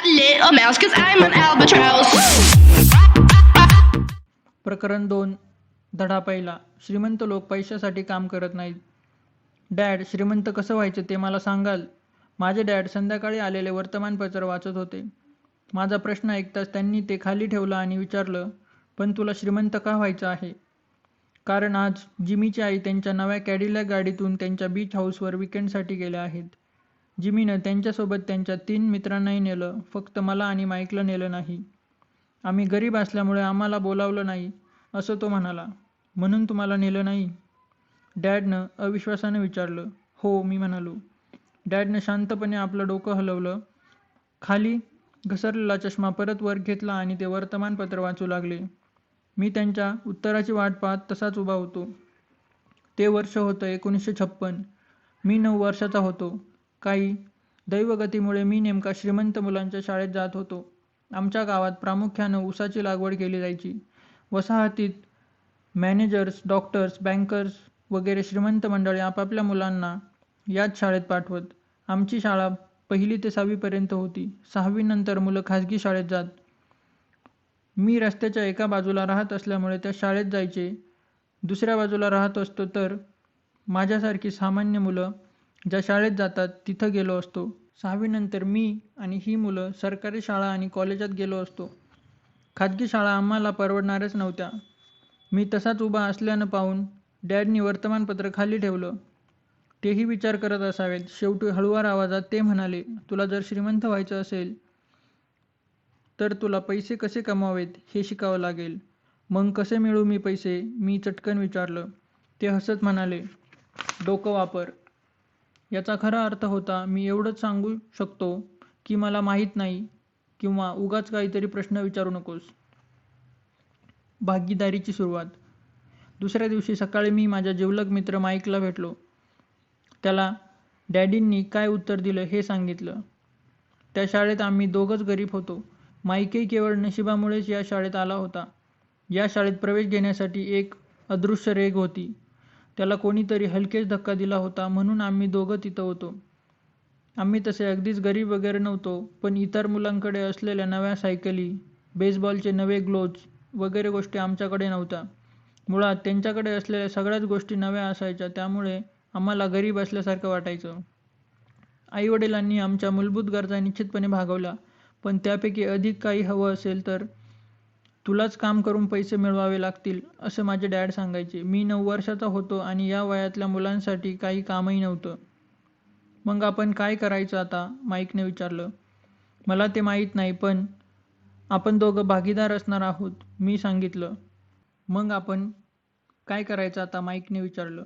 little mouse, 'cause I'm an albatross. प्रकरण 2. धडा पहिला. श्रीमंत लोक पैशासाठी काम करत नाहीत. डॅड, श्रीमंत कसं व्हायचं ते मला सांगाल? माझे डॅड संध्याकाळी आलेले वर्तमानपत्र वाचत होते. माझा प्रश्न ऐकताच त्यांनी ते खाली ठेवलं आणि विचारलं, पण तुला श्रीमंत का व्हायचं आहे? कारण आज जिमीची आई त्यांच्या नव्या कॅडिलॅक गाडीतून त्यांच्या बीच हाऊसवर विकेंडसाठी गेल्या आहेत. जिमीनं त्यांच्यासोबत त्यांच्या 3 मित्रांनाही नेलं, फक्त मला आणि माईकला नेलं नाही. आम्ही गरीब असल्यामुळे आम्हाला बोलावलं नाही, असं तो म्हणाला. म्हणून तुम्हाला नेलं नाही? डॅडनं अविश्वासानं विचारलं. हो, मी म्हणालो. डॅडनं शांतपणे आपलं डोकं हलवलं. खाली घसरलेला चष्मा परत वर घेतला आणि ते वर्तमानपत्र वाचू लागले. मी त्यांच्या उत्तराची वाट पाहत तसाच उभा होतो. ते वर्ष होतं 1956. मी 9 वर्षाचा होतो. काही दैवगतीमुळे मी नेमका श्रीमंत मुलांच्या शाळेत जात होतो. आमच्या गावात प्रामुख्यानं ऊसाची लागवड केली जायची. वसाहतीत मॅनेजर्स, डॉक्टर्स, बँकर्स वगैरे श्रीमंत मंडळी आपापल्या मुलांना याच शाळेत पाठवत. आमची शाळा 1ली ते 6वी पर्यंत होती. 6वी नंतर मुलं खाजगी शाळेत जात. मी रस्त्याच्या एका बाजूला राहत असल्यामुळे त्या शाळेत जायचे. दुसऱ्या बाजूला राहत असतो तर माझ्यासारखी सामान्य मुलं ज्या शाळेत जातात तिथं गेलो असतो. 6वी नंतर मी आणि ही मुलं सरकारी शाळा आणि कॉलेजात गेलो असतो. खाजगी शाळा आम्हाला परवडणाऱ्याच नव्हत्या. मी तसाच उभा असल्यानं पाहून डॅडनी वर्तमानपत्र खाली ठेवलं. तेही विचार करत असावेत. शेवटी हळुवार आवाजात ते म्हणाले, तुला जर श्रीमंत व्हायचं असेल तर तुला पैसे कसे कमवावेत हे शिकावं लागेल. मग कसे मिळवू मी पैसे? मी चटकन विचारलं. ते हसत म्हणाले, डोकं वापर. याचा खरा अर्थ होता, मी एवढंच सांगू शकतो की मला माहीत नाही किंवा उगाच काहीतरी प्रश्न विचारू नकोस. भागीदारीची सुरुवात. दुसऱ्या दिवशी सकाळी मी माझ्या जिवलग मित्र माईकला भेटलो. त्याला डॅडींनी काय उत्तर दिलं हे सांगितलं. त्या शाळेत आम्ही दोघंच गरीब होतो. माईकही केवळ नशिबामुळेच या शाळेत आला होता. या शाळेत प्रवेश घेण्यासाठी एक अदृश्य रेघ होती. त्याला कोणीतरी हलकेच धक्का दिला होता म्हणून आम्ही दोघं तिथं होतो. आम्ही तसे अगदीच गरीब वगैरे नव्हतो, पण इतर मुलांकडे असलेल्या नव्या सायकली, बेसबॉलचे नवे ग्लोव्ज वगैरे गोष्टी आमच्याकडे नव्हत्या. मुळात त्यांच्याकडे असलेल्या सगळ्याच गोष्टी नव्या असायच्या, त्यामुळे आम्हाला गरीब असल्यासारखं वाटायचं. आईवडिलांनी आमच्या मूलभूत गरजा निश्चितपणे भागवल्या, पण त्यापैकी अधिक काही हवं असेल तर तुलाच काम करून पैसे मिळवावे लागतील, असं माझे डॅड सांगायचे. मी 9 वर्षाचा होतो आणि या वयातल्या मुलांसाठी काही कामही नव्हतं. मग आपण काय करायचं आता? माईकने विचारलं. मला ते माहीत नाही, पण आपण दोघं भागीदार असणार आहोत, मी सांगितलं. मग आपण काय करायचं आता? माईकने विचारलं.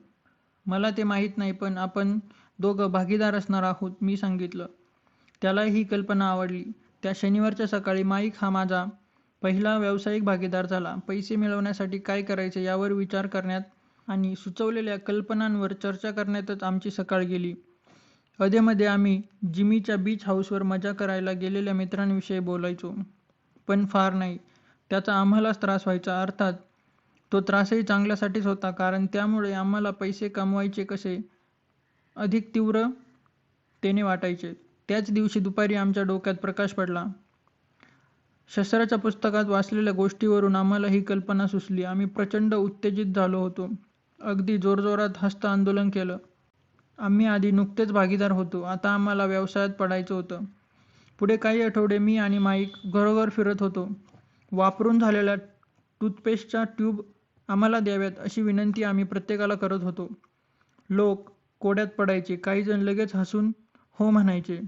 मला ते माहीत नाही, पण आपण दोघं भागीदार असणार आहोत, मी सांगितलं. त्याला ही कल्पना आवडली. त्या शनिवारच्या सकाळी माईक हा माझा पहिला व्यावसायिक भागीदार झाला. पैसे मिळवण्यासाठी काय करायचे यावर विचार करण्यात आणि सुचवलेल्या कल्पनांवर चर्चा करण्यातच आमची सकाळ गेली. अधेमध्ये आम्ही जिमीच्या बीच हाऊसवर मजा करायला गेलेल्या मित्रांविषयी बोलायचो, पण फार नाही. त्याचा आम्हालाच त्रास व्हायचा. अर्थात तो त्रासही चांगल्यासाठीच होता, कारण त्यामुळे आम्हाला पैसे कमवायचे कसे अधिक तीव्रतेने वाटायचे. त्याच दिवशी दुपारी आमच्या डोक्यात प्रकाश पडला. शस्त्राच्या पुस्तकात वाचलेल्या गोष्टीवरून आम्हाला ही कल्पना सुचली. आम्ही प्रचंड उत्तेजित झालो होतो. अगदी जोरजोरात हस्त आंदोलन केलं. आम्ही आधी नुकतेच भागीदार होतो, आता आम्हाला व्यवसायात पडायचं होतं. पुढे काही आठवडे मी आणि माईक घरोघर फिरत होतो. वापरून झालेल्या टूथपेस्टच्या ट्यूब आम्हाला द्याव्यात अशी विनंती आम्ही प्रत्येकाला करत होतो. लोक कोड्यात पडायचे. काही जण लगेच हसून हो म्हणायचे,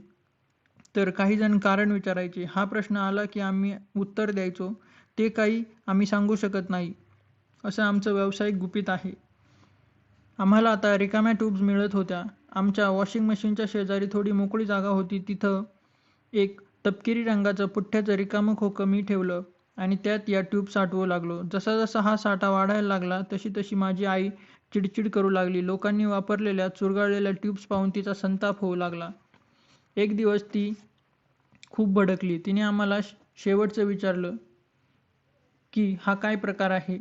तर काही जण कारण विचारायचे. हा प्रश्न आला की आम्ही उत्तर द्यायचो, ते काही आम्ही सांगू शकत नाही, असं आमचं व्यावसायिक गुपित आहे. आम्हाला आता रिकाम्या ट्यूब्स मिळत होत्या. आमच्या वॉशिंग मशीनच्या शेजारी थोडी मोकळी जागा होती. तिथं एक तपकिरी रंगाचं पुठ्ठ्याचं रिकामं खोकं मी ठेवलं आणि त्यात या ट्यूब साठवू लागलो. जसा जसा हा साठा वाढायला लागला तशी तशी माझी आई चिडचिड करू लागली. लोकांनी वापरलेल्या चुरगाळलेल्या ट्यूब्स पाहून तिचा संताप होऊ लागला. एक दिवस ती खूप भडकली. तिने आम्हाला शेवटचं विचारलं की हा काय प्रकार आहे?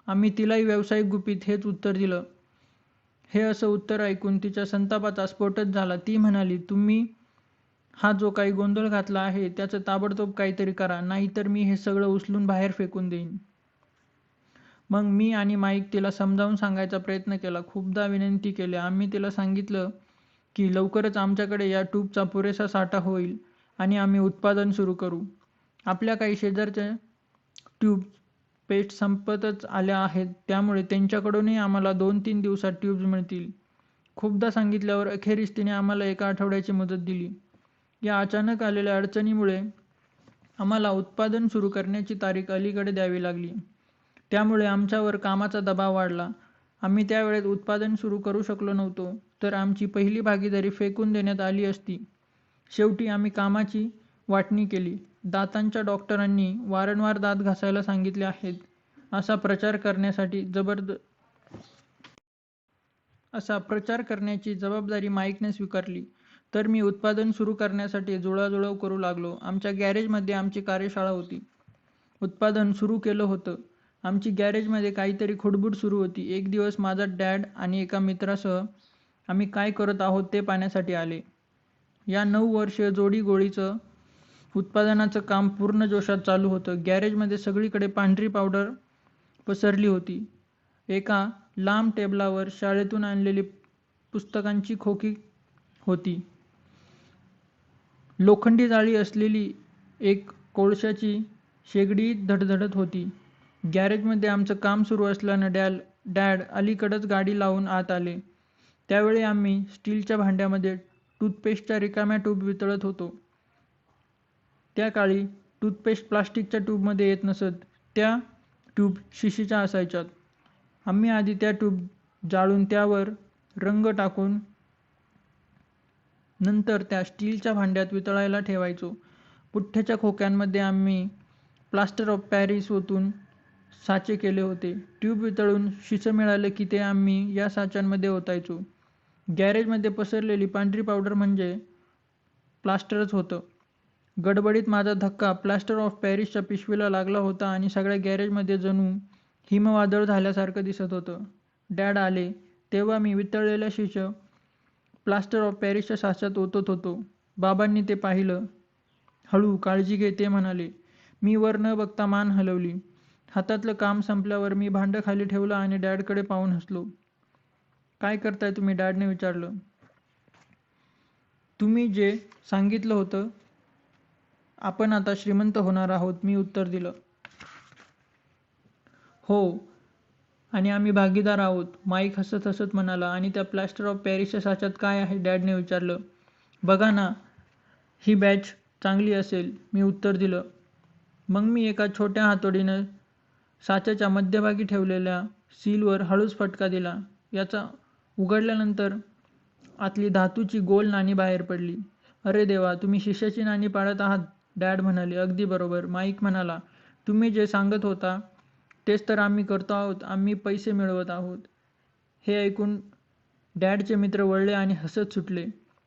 आम्ही तिलाही व्यावसायिक गुपित हेच उत्तर दिलं. हे असं उत्तर ऐकून तिच्या संतापाचा स्फोटच झाला. ती म्हणाली, तुम्ही हा जो काही गोंधळ घातला आहे त्याचं ताबडतोब काहीतरी करा, नाहीतर मी हे सगळं उचलून बाहेर फेकून देईन. मग मी आणि माईक तिला समजावून सांगायचा प्रयत्न केला. खूपदा विनंती केली. आम्ही तिला सांगितलं की लवकरच आमच्याकडे या ट्यूबचा पुरेसा साठा होईल आणि आम्ही उत्पादन सुरू करू. आपल्या काही शेजारच्या ट्यूब्स पेस्ट संपतच आल्या आहेत, त्यामुळे त्यांच्याकडूनही आम्हाला 2-3 दिवसात ट्यूब्स मिळतील. खूपदा सांगितल्यावर अखेरीस तिने आम्हाला एका आठवड्याची मुदत दिली. या अचानक आलेल्या अडचणीमुळे आम्हाला उत्पादन सुरू करण्याची तारीख अलीकडे द्यावी लागली. त्यामुळे आमच्यावर कामाचा दबाव वाढला. आम्ही त्यावेळेत उत्पादन सुरू करू शकलो नव्हतो, तर आमची पहिली भागीदारी फेकून देण्यात आली असती. शेवटी आम्ही कामाची वाटणी केली. दातांच्या डॉक्टरांनी वारंवार दात घासायला सांगितले आहेत, असा प्रचार करण्याची जबाबदारी माईकने स्वीकारली. तर मी उत्पादन सुरू करण्यासाठी जुळवाजुळव करू लागलो. आमच्या गॅरेजमध्ये आमची कार्यशाळा होती. उत्पादन सुरू केलं होतं. आमची गॅरेजमध्ये काहीतरी खुडबुड सुरू होती. एक दिवस माझा डॅड आणि एका मित्रासह आम्ही काय करत आहोत ते पाहण्यासाठी आले. या 9 वर्षीय जोडी गोळीचं उत्पादनाचं काम पूर्ण जोशात चालू होतं. गॅरेजमध्ये सगळीकडे पांढरी पावडर पसरली होती. एका लांब टेबलावर शाळेतून आणलेली पुस्तकांची खोकी होती. लोखंडी जाळी असलेली एक कोळशाची शेगडी धडधडत होती. गॅरेजमध्ये आमचं काम सुरू असल्यानं डॅड अलीकडंच गाडी लावून आत आले. त्यावेळी आम्ही स्टीलच्या भांड्यामध्ये टूथपेस्टच्या रिकाम्या ट्यूब वितळत होतो. त्या काळी टूथपेस्ट प्लास्टिकच्या ट्यूबमध्ये येत नसत. त्या ट्यूब शिशीच्या असायच्यात. आम्ही आधी त्या ट्यूब जाळून त्यावर रंग टाकून नंतर त्या स्टीलच्या भांड्यात वितळायला ठेवायचो. पुठ्ठ्याच्या खोक्यांमध्ये आम्ही प्लास्टर ऑफ पॅरिस ओतून साचे केले होते. ट्यूब वितळून शिसं मिळालं की ते आम्ही या साच्यांमध्ये ओतायचो. गॅरेजमध्ये पसरलेली पांढरी पावडर म्हणजे प्लास्टरच होतं. गडबडीत माझा धक्का प्लास्टर ऑफ पॅरिसच्या पिशवीला लागला होता आणि सगळ्या गॅरेजमध्ये जणू हिमवादळ झाल्यासारखं दिसत होतं. डॅड आले तेव्हा मी वितळलेल्या शिसं प्लास्टर ऑफ पॅरिसच्या साच्यात ओतत होतो. बाबांनी ते पाहिलं. हळू, काळजी घे, ते म्हणाले. मी वर न बघता मान हलवली. हातातलं काम संपल्यावर मी भांडं खाली ठेवलं आणि डॅडकडे पाहून हसलो. काय करताय तुम्ही? डॅडने विचारलं. तुम्ही जे सांगितलं होतं, आपण आता श्रीमंत होणार आहोत, मी उत्तर दिलं. हो, आणि आम्ही भागीदार आहोत, माईक हसत हसत म्हणाला. आणि त्या प्लास्टर ऑफ पॅरिसच्या साच्यात काय आहे? डॅडने विचारलं. बघा ना, ही बॅच चांगली असेल, मी उत्तर दिलं. मग मी एका छोट्या हातोडीनं साच्याच्या मध्यभागी ठेवलेल्या सीलवर हळूच फटका दिला. याचा उघडल्यानंतर आतली धातूची गोल नाणी बाहेर पडली. अरे देवा, तुम्ही शिष्याची नाणी पाडत आहात? डॅड म्हणाले. अगदी बरोबर, माईक म्हणाला. तुम्ही जे सांगत होता तेच तर आम्ही करतो आहोत. आम्ही पैसे मिळवत आहोत. हे ऐकून डॅडचे मित्र वळले आणि हसत सुटले.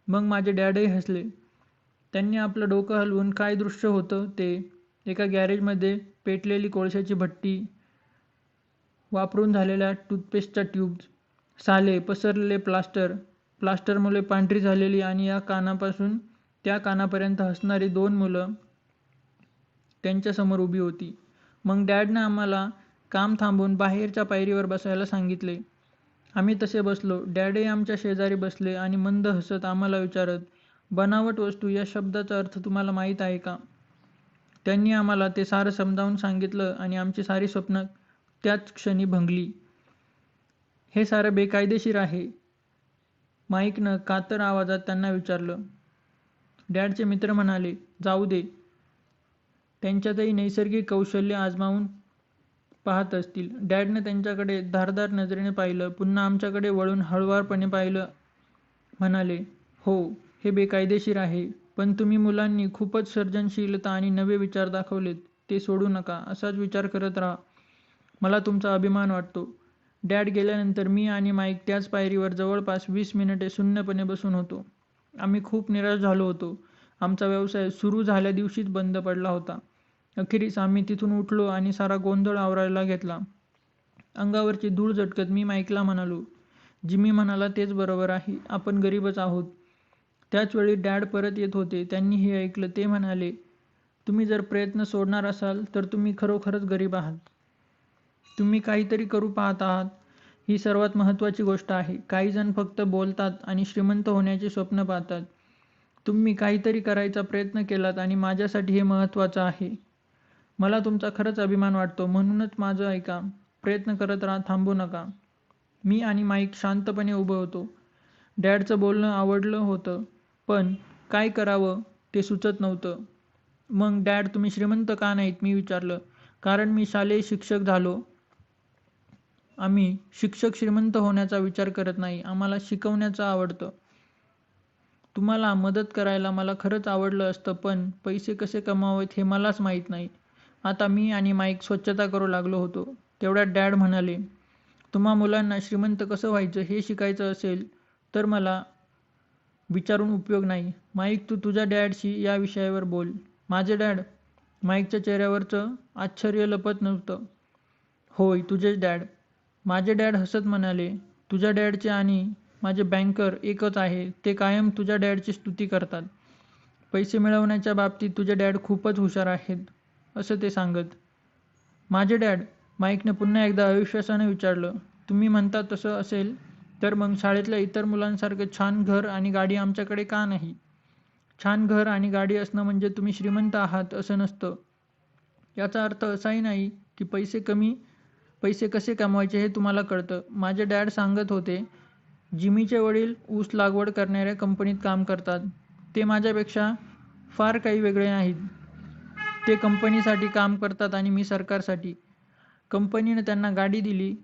मग माझे डॅडही हसले. त्यांनी आपलं डोकं हलवून काय दृश्य होतं ते, एका गॅरेजमध्ये पेटलेली कोळशाची भट्टी, वापरून झालेल्या टूथपेस्टच्या ट्यूब्स, साले, पसरलेले प्लास्टरमुळे पांढरी झालेली आणि या कानापासून त्या कानापर्यंत हसणारी 2 मुलं त्यांच्यासमोर उभी होती. मग डॅडनं आम्हाला काम थांबवून बाहेरच्या पायरीवर बसायला सांगितले. आम्ही तसे बसलो. डॅडही आमच्या शेजारी बसले आणि मंद हसत आम्हाला विचारत, बनावट वस्तू या शब्दाचा अर्थ तुम्हाला माहीत आहे का? त्यांनी आम्हाला ते सारं समजावून सांगितलं आणि आमची सारी स्वप्नं त्याच क्षणी भंगली. हे सारं बेकायदेशीर आहे, माईकनं कातर आवाजात त्यांना विचारलं. डॅडचे मित्र म्हणाले, जाऊ दे, त्यांच्यातही नैसर्गिक कौशल्य आजमावून पाहत असतील. डॅडने त्यांच्याकडे धारदार नजरेने पाहिलं, पुन्हा आमच्याकडे वळून हळुवारपणे पाहिलं. म्हणाले, हो, हे बेकायदेशीर आहे, पण तुम्ही मुलांनी खूपच सर्जनशीलता आणि नवे विचार दाखवलेत. ते सोडू नका. असाच विचार करत राहा. मला तुमचा अभिमान वाटतो. डॅड गेल्यानंतर मी आणि माईक त्याच पायरीवर जवळपास 20 मिनिटे शून्यपणे बसून होतो. आम्ही खूप निराश झालो होतो. आमचा व्यवसाय सुरू झाल्या दिवशीच बंद पडला होता. अखेरीस आम्ही तिथून उठलो आणि सारा गोंधळ आवरायला घेतला. अंगावरची धूळ झटकत मी माईकला म्हणालो, जिमी म्हणाला तेच बरोबर आहे, आपण गरीबच आहोत. त्याचवेळी डॅड परत येत होते. त्यांनी हे ऐकलं. ते म्हणाले, तुम्ही जर प्रयत्न सोडणार असाल तर तुम्ही खरोखरच गरीब आहात. तुम्ही काहीतरी करू पाहत आहात, ही सर्वात महत्त्वाची गोष्ट आहे. काही जण फक्त बोलतात आणि श्रीमंत होण्याचे स्वप्न पाहतात. तुम्ही काहीतरी करायचा प्रयत्न केलात आणि माझ्यासाठी हे महत्त्वाचं आहे. मला तुमचा खरंच अभिमान वाटतो. म्हणूनच माझं ऐका. प्रयत्न करत राहा, थांबू नका. मी आणि माईक शांतपणे उभं होतो. डॅडचं बोलणं आवडलं होतं, पण काय करावं ते सुचत नव्हतं. मग डॅड, तुम्ही श्रीमंत का नाहीत? मी विचारलं. कारण मी शालेय शिक्षक झालो. आम्ही शिक्षक श्रीमंत होण्याचा विचार करत नाही. आम्हाला शिकवण्याचं आवडतं. तुम्हाला मदत करायला मला खरंच आवडलं असतं, पण पैसे कसे कमवावेत हे मलाच माहीत नाही. आता मी आणि माईक स्वच्छता करू लागलो होतो. तेवढ्यात डॅड म्हणाले, तुम्हा मुलांना श्रीमंत कसं व्हायचं हे शिकायचं असेल तर मला विचारून उपयोग नाही. माईक, तू तुझ्या डॅडशी या विषयावर बोल. माझे डॅड? माईकच्या चेहऱ्यावरचं आश्चर्य लपत नव्हतं. होय, तुझेच डॅड. माझे डॅड हसत म्हणाले, तुझ्या डॅडचे आणि माझे बँकर एकच आहे. ते कायम तुझ्या डॅडची स्तुती करतात. पैसे मिळवण्याच्या बाबतीत तुझे डॅड खूपच हुशार आहेत, असं ते सांगत. माझे डॅड? माईकने पुन्हा एकदा अविश्वासाने विचारलं. तुम्ही म्हणता तसं असेल तर मग शाळेतल्या इतर मुलांसारखं छान घर आणि गाडी आमच्याकडे का नाही? छान घर आणि गाडी असणं म्हणजे तुम्ही श्रीमंत आहात असं नसतं. याचा अर्थ असाही नाही की पैसे कसे कमवायचे हे तुम्हाला कळतं. माझे डॅड सांगत होते, जिमीचे वडील ऊस लागवड करणाऱ्या कंपनीत काम करतात. ते माझ्यापेक्षा फार काही वेगळे नाहीत. ते कंपनीसाठी काम करतात आणि मी सरकारसाठी. कंपनीने त्यांना गाडी दिली.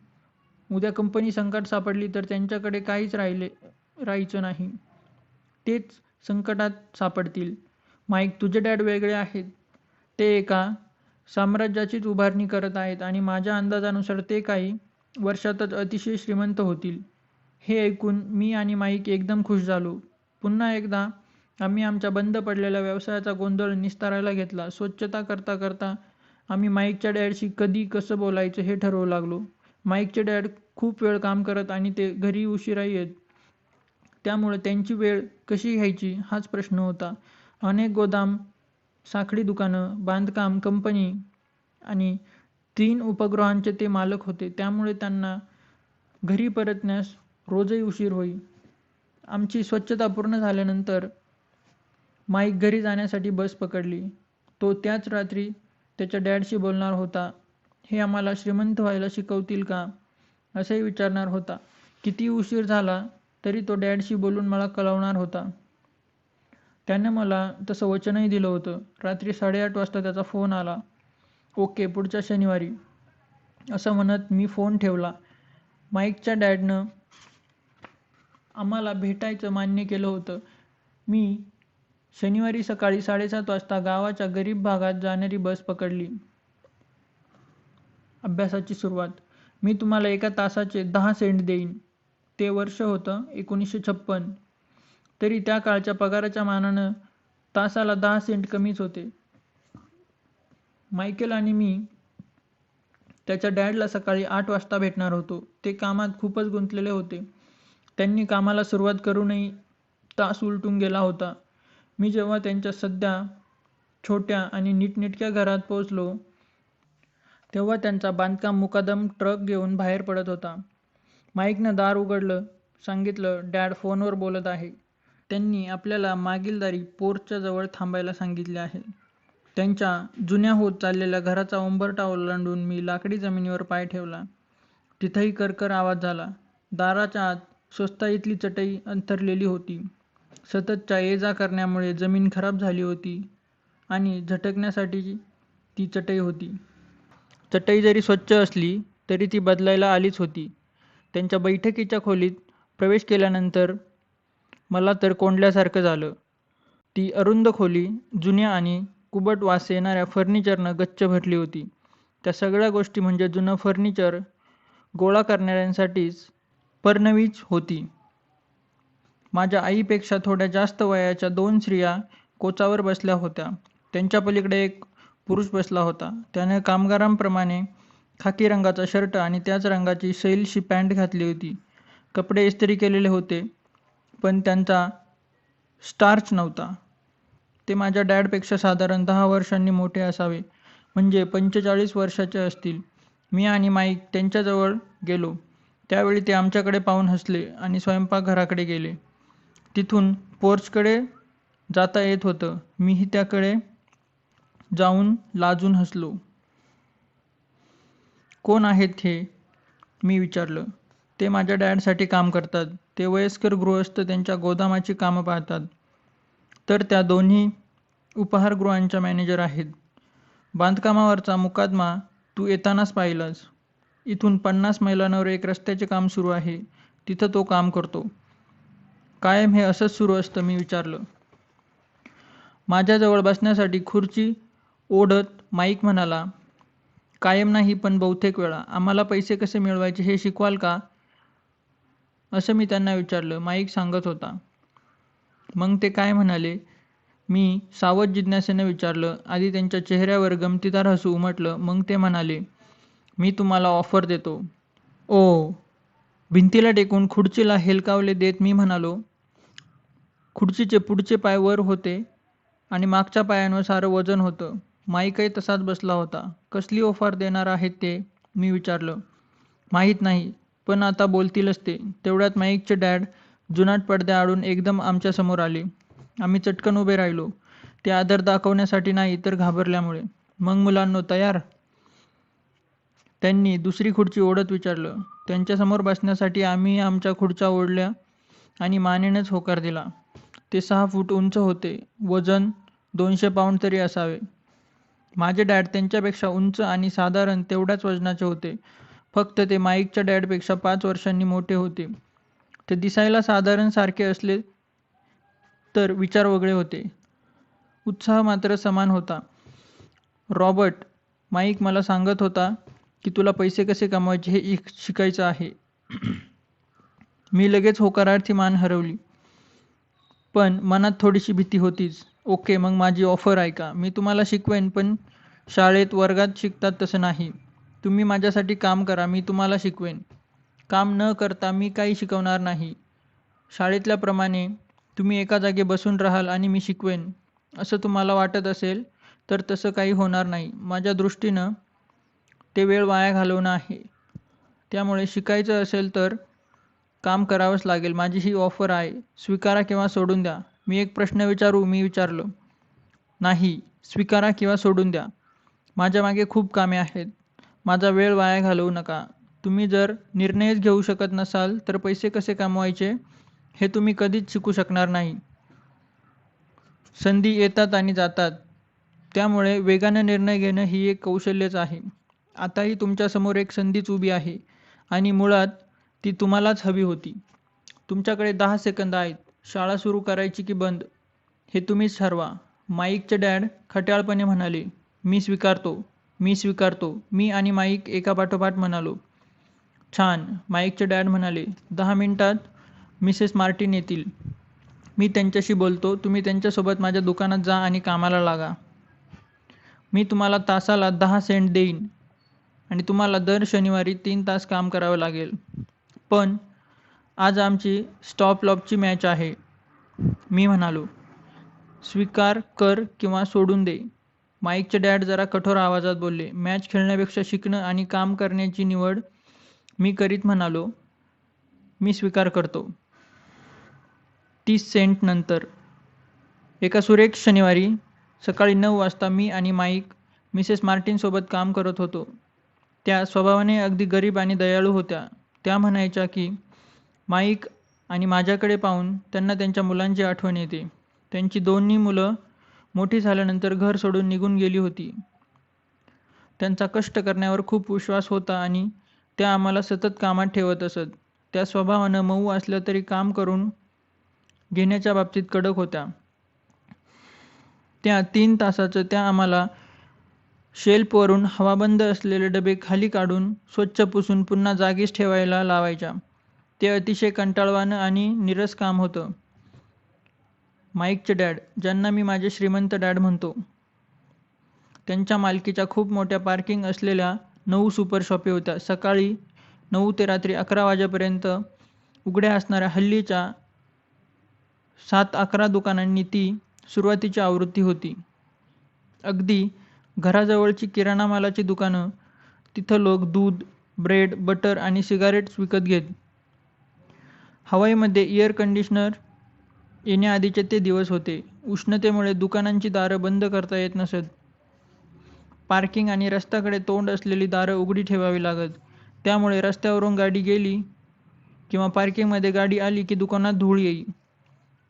उद्या कंपनी संकट सापडली तर त्यांच्याकडे काहीच राहायचं नाही. तेच संकटात सापडतील. माईक, तुझे डॅड वेगळे आहेत. ते एका साम्राज्याचीच उभारणी करत आहेत आणि माझ्या अंदाजानुसार ते काही वर्षातच अतिशय श्रीमंत होतील. हे ऐकून मी आणि माईक एकदम खुश झालो. पुन्हा एकदा आम्ही आमच्या बंद पडलेल्या व्यवसायाचा गोंधळ निस्तारायला घेतला. स्वच्छता करता करता आम्ही माईकच्या डॅडशी कधी कसं बोलायचं हे ठरवू लागलो. माईकचे डॅड खूप वेळ काम करत आणि ते घरी उशिरा येत. त्यामुळे त्यांची वेळ कशी घ्यायची हाच प्रश्न होता. अनेक गोदाम, साखळी दुकानं, बांधकाम कंपनी आणि 3 उपगृहांचे ते मालक होते. त्यामुळे त्यांना घरी परतण्यास रोजही उशीर होई. आमची स्वच्छता पूर्ण झाल्यानंतर माईक घरी जाण्यासाठी बस पकडली. तो त्याच रात्री त्याच्या डॅडशी बोलणार होता. हे आम्हाला श्रीमंत व्हायला शिकवतील का, असंही विचारणार होता. किती उशीर झाला तरी तो डॅडशी बोलून मला कळवणार होता. त्याने मला तसं वचनही दिलं होतं. रात्री 8:30 वाजता त्याचा फोन आला. ओके, पुढच्या शनिवारी, असं म्हणत मी फोन ठेवला. माईकच्या डॅडनं आम्हाला भेटायचं मान्य केलं होतं. मी शनिवारी सकाळी 7:30 वाजता गावाच्या गरीब भागात जाणारी बस पकडली. अभ्यासाची सुरुवात. मी तुम्हाला एका तासाचे 10 सेंट देईन. ते वर्ष होतं 1956. तरी त्या काळच्या पगाराच्या मानानं तासाला 10 सेंट कमीच होते. मायकेल आणि मी त्याच्या डॅडला सकाळी 8 वाजता भेटणार होतो. ते कामात खूपच गुंतलेले होते. त्यांनी कामाला सुरुवात करूनही तास उलटून गेला होता. मी जेव्हा त्यांच्या सध्या छोट्या आणि नीटनेटक्या घरात पोहोचलो तेव्हा त्यांचा बांधकाम मुकादम ट्रक घेऊन बाहेर पडत होता. माईकनं दार उघडलं. सांगितलं, डॅड फोनवर बोलत आहे. त्यांनी आपल्याला मागील दारी पोर्चच्या जवळ थांबायला सांगितले आहे. त्यांच्या जुन्या होत चाललेल्या घराचा उंबरठा ओलांडून मी लाकडी जमिनीवर पाय ठेवला. तिथंही करकर आवाज झाला. दाराच्या आत स्वस्ताईतली चटई अंथरलेली होती. सततच्या ये-जा करण्यामुळे जमीन खराब झाली होती आणि झटकण्यासाठी ती चटई होती. चटई जरी स्वच्छ असली तरी ती बदलायला आलीच होती. त्यांच्या बैठकीच्या खोलीत प्रवेश केल्यानंतर मला तर कोंडल्यासारखं झालं. ती अरुंद खोली जुन्या आणि कुबट वास येणाऱ्या फर्निचरनं गच्च भरली होती. त्या सगळ्या गोष्टी म्हणजे जुनं फर्निचर गोळा करणाऱ्यांसाठीच परनवीच होती. माझ्या आईपेक्षा थोड्या जास्त वयाच्या 2 स्त्रिया कोचावर बसल्या होत्या. त्यांच्या पलीकडे एक पुरुष बसला होता. त्याने कामगारांप्रमाणे खाकी रंगाचा शर्ट आणि त्याच रंगाची सैलशी पॅन्ट घातली होती. कपडे इस्त्री केलेले होते, पण त्यांचा स्टार्च नव्हता. ते माझ्या डॅडपेक्षा साधारण 10 वर्षांनी मोठे असावे, म्हणजे 45 वर्षाचे असतील. मी आणि माईक त्यांच्याजवळ गेलो. त्यावेळी ते आमच्याकडे पाहून हसले आणि स्वयंपाकघराकडे गेले. तिथून पोर्चकडे जाता येत होतं. मीही त्याकडे जाऊन लाजून हसलो. कोण आहेत हे? मी विचारलं. ते माझ्या डॅडसाठी काम करतात. ते वयस्कर गृहस्थ त्यांच्या गोदामाची कामं पाहतात. तर त्या दोन्ही उपाहारगृहांच्या मॅनेजर आहेत. बांधकामावरचा मुकादमा तू येतानाच पाहिलास. इथून 50 मैलांवर एक रस्त्याचे काम सुरू आहे. तिथं तो काम करतो. कायम हे असंच सुरू असतं? मी विचारलं. माझ्याजवळ बसण्यासाठी खुर्ची ओढत माईक म्हणाला, कायम नाही, पण बहुतेक वेळा. आम्हाला पैसे कसे मिळवायचे हे शिकवाल का? असं मी त्यांना विचारलं. माईक सांगत होता. मग ते काय म्हणाले? मी सावध जिज्ञासेने विचारलं. आधी त्यांच्या चेहऱ्यावर गमतीदार हसू उमटलं. मग ते म्हणाले, मी तुम्हाला ऑफर देतो. ओ. भिंतीला टेकून खुर्चीला हेलकावले देत मी म्हणालो. खुर्चीचे पुढचे पाय वर होते आणि मागच्या पायांवर सारं वजन होतं. माईकही तसाच बसला होता. कसली ऑफर देणार आहेत ते? मी विचारलं. माहीत नाही, पण आता बोलतीलच ते. तेवढ्यात माईकचे डॅड जुनाट पडद्याआडून एकदम आमच्यासमोर आले. आम्ही चटकन उभे राहिलो. ते आदर दाखवण्यासाठी नाही, तर घाबरल्यामुळे. मग मुलांनो, तयार? त्यांनी दुसरी खुर्ची ओढत विचारलं. त्यांच्यासमोर बसण्यासाठी आम्ही आमच्या खुर्च्या ओढल्या आणि मानेनेच होकार दिला. ते 6 फूट उंच होते. वजन 200 पाऊंड तरी असावे. माझे डॅड त्यांच्यापेक्षा उंच आणि साधारण तेवढ्याच वजनाचे होते. फक्त ते माईकच्या डॅडपेक्षा 5 वर्षांनी मोठे होते. ते दिसायला साधारण सारखे असले तर विचार वेगळे होते. उत्साह मात्र समान होता. रॉबर्ट, माईक मला सांगत होता की तुला पैसे कसे कमवायचे हे शिकायचं आहे. मी लगेच होकारार्थी मान हलवली. पण मनात थोडीशी भीती होतीच. ओके, मग माझी ऑफर ऐका. मी तुम्हाला शिकवेन, पण शाळेत वर्गात शिकतात तसं नाही. तुम्ही माझ्यासाठी काम करा, मी तुम्हाला शिकवेन. काम न करता मी काही शिकवणार नाही. शाळेतल्याप्रमाणे तुम्ही एका जागी बसून राहाल आणि मी शिकवेन असं तुम्हाला वाटत असेल तर तसं काही होणार नाही. माझ्या दृष्टीनं ते वेळ वाया घालवणं आहे. त्यामुळे शिकायचं असेल तर काम करावंच लागेल. माझी ही ऑफर आहे. स्वीकारा किंवा सोडून द्या. मी एक प्रश्न विचारू? मी विचारलं. नाही, स्वीकारा किंवा सोडून द्या. माझ्या मागे खूप कामे आहेत. माझा वेळ वाया घालवू नका. तुम्ही जर निर्णयच घेऊ शकत नसाल तर पैसे कसे कमवायचे हे तुम्ही कधीच शिकू शकणार नाही. संधी येतात आणि जातात. त्यामुळे वेगाने निर्णय घेणं ही एक कौशल्यच आहे. आताही तुमच्यासमोर एक संधीच उभी आहे आणि मुळात ती तुम्हालाच हवी होती. तुमच्याकडे 10 सेकंद आहेत. शाळा सुरू करायची की बंद हे तुम्हीच ठरवा. माईकचे डॅड खट्याळपणे म्हणाले. मी स्वीकारतो, मी स्वीकारतो. मी आणि माईक एकापाठोपाठ म्हणालो. छान. माईकचे डॅड म्हणाले. 10 मिनिटात मिसेस मार्टिन येतील. मी त्यांच्याशी बोलतो. तुम्ही त्यांच्यासोबत माझ्या दुकानात जा आणि कामाला लागा. मी तुम्हाला तासाला 10 सेंट देईन आणि तुम्हाला दर शनिवारी 3 तास काम करावं लागेल. पण आज आमची स्टॉप-लॉपची मॅच आहे. मी म्हणालो. स्वीकार कर किंवा सोडून दे. माईकचे डॅड जरा कठोर आवाजात बोलले. मॅच खेळण्यापेक्षा शिकणं आणि काम करण्याची निवड मी करीत म्हणालो. मी स्वीकार करतो. 30 सेंट नंतर एका सुरेख शनिवारी सकाळी 9 वाजता मी आणि माईक मिसेस मार्टिनसोबत काम करत होतो. त्या स्वभावाने अगदी गरीब आणि दयाळू होत्या. त्या म्हणायच्या की माईक आणि माझ्याकडे पाहून त्यांना त्यांच्या मुलांची आठवण येते. त्यांची दोन्ही मुलं मोठी झाल्यानंतर घर सोडून निघून गेली होती. त्यांचा कष्ट करण्यावर खूप विश्वास होता आणि त्या आम्हाला सतत कामात ठेवत असत. त्या स्वभावानं मऊ असल्या तरी काम करून घेण्याच्या बाबतीत कडक होत्या. त्या 3 तासाचं त्या आम्हाला शेल्फवरून हवाबंद असलेले डबे खाली काढून स्वच्छ पुसून पुन्हा जागीच ठेवायला लावायच्या. ते अतिशय कंटाळवाणं आणि नीरस काम होतं. माईकचे डॅड, ज्यांना मी माझे श्रीमंत डॅड म्हणतो, त्यांच्या मालकीच्या खूप मोठ्या पार्किंग असलेल्या 9 सुपर शॉपी होत्या. सकाळी 9 ते रात्री 11 वाजेपर्यंत उघड्या असणाऱ्या हल्लीच्या 7-11 दुकानांनी ती सुरुवातीची आवृत्ती होती. अगदी घराजवळची किराणा मालाची दुकानं, तिथं लोक दूध, ब्रेड, बटर आणि सिगारेट्स विकत घेत. हवाईमध्ये एअर कंडिशनर येण्याआधीचे ते दिवस होते. उष्णतेमुळे दुकानांची दारं बंद करता येत नसत. पार्किंग आणि रस्त्याकडे तोंड असलेली दारं उघडी ठेवावी लागत. त्यामुळे रस्त्यावरून गाडी गेली किंवा पार्किंगमध्ये गाडी आली की दुकानात धूळ येई.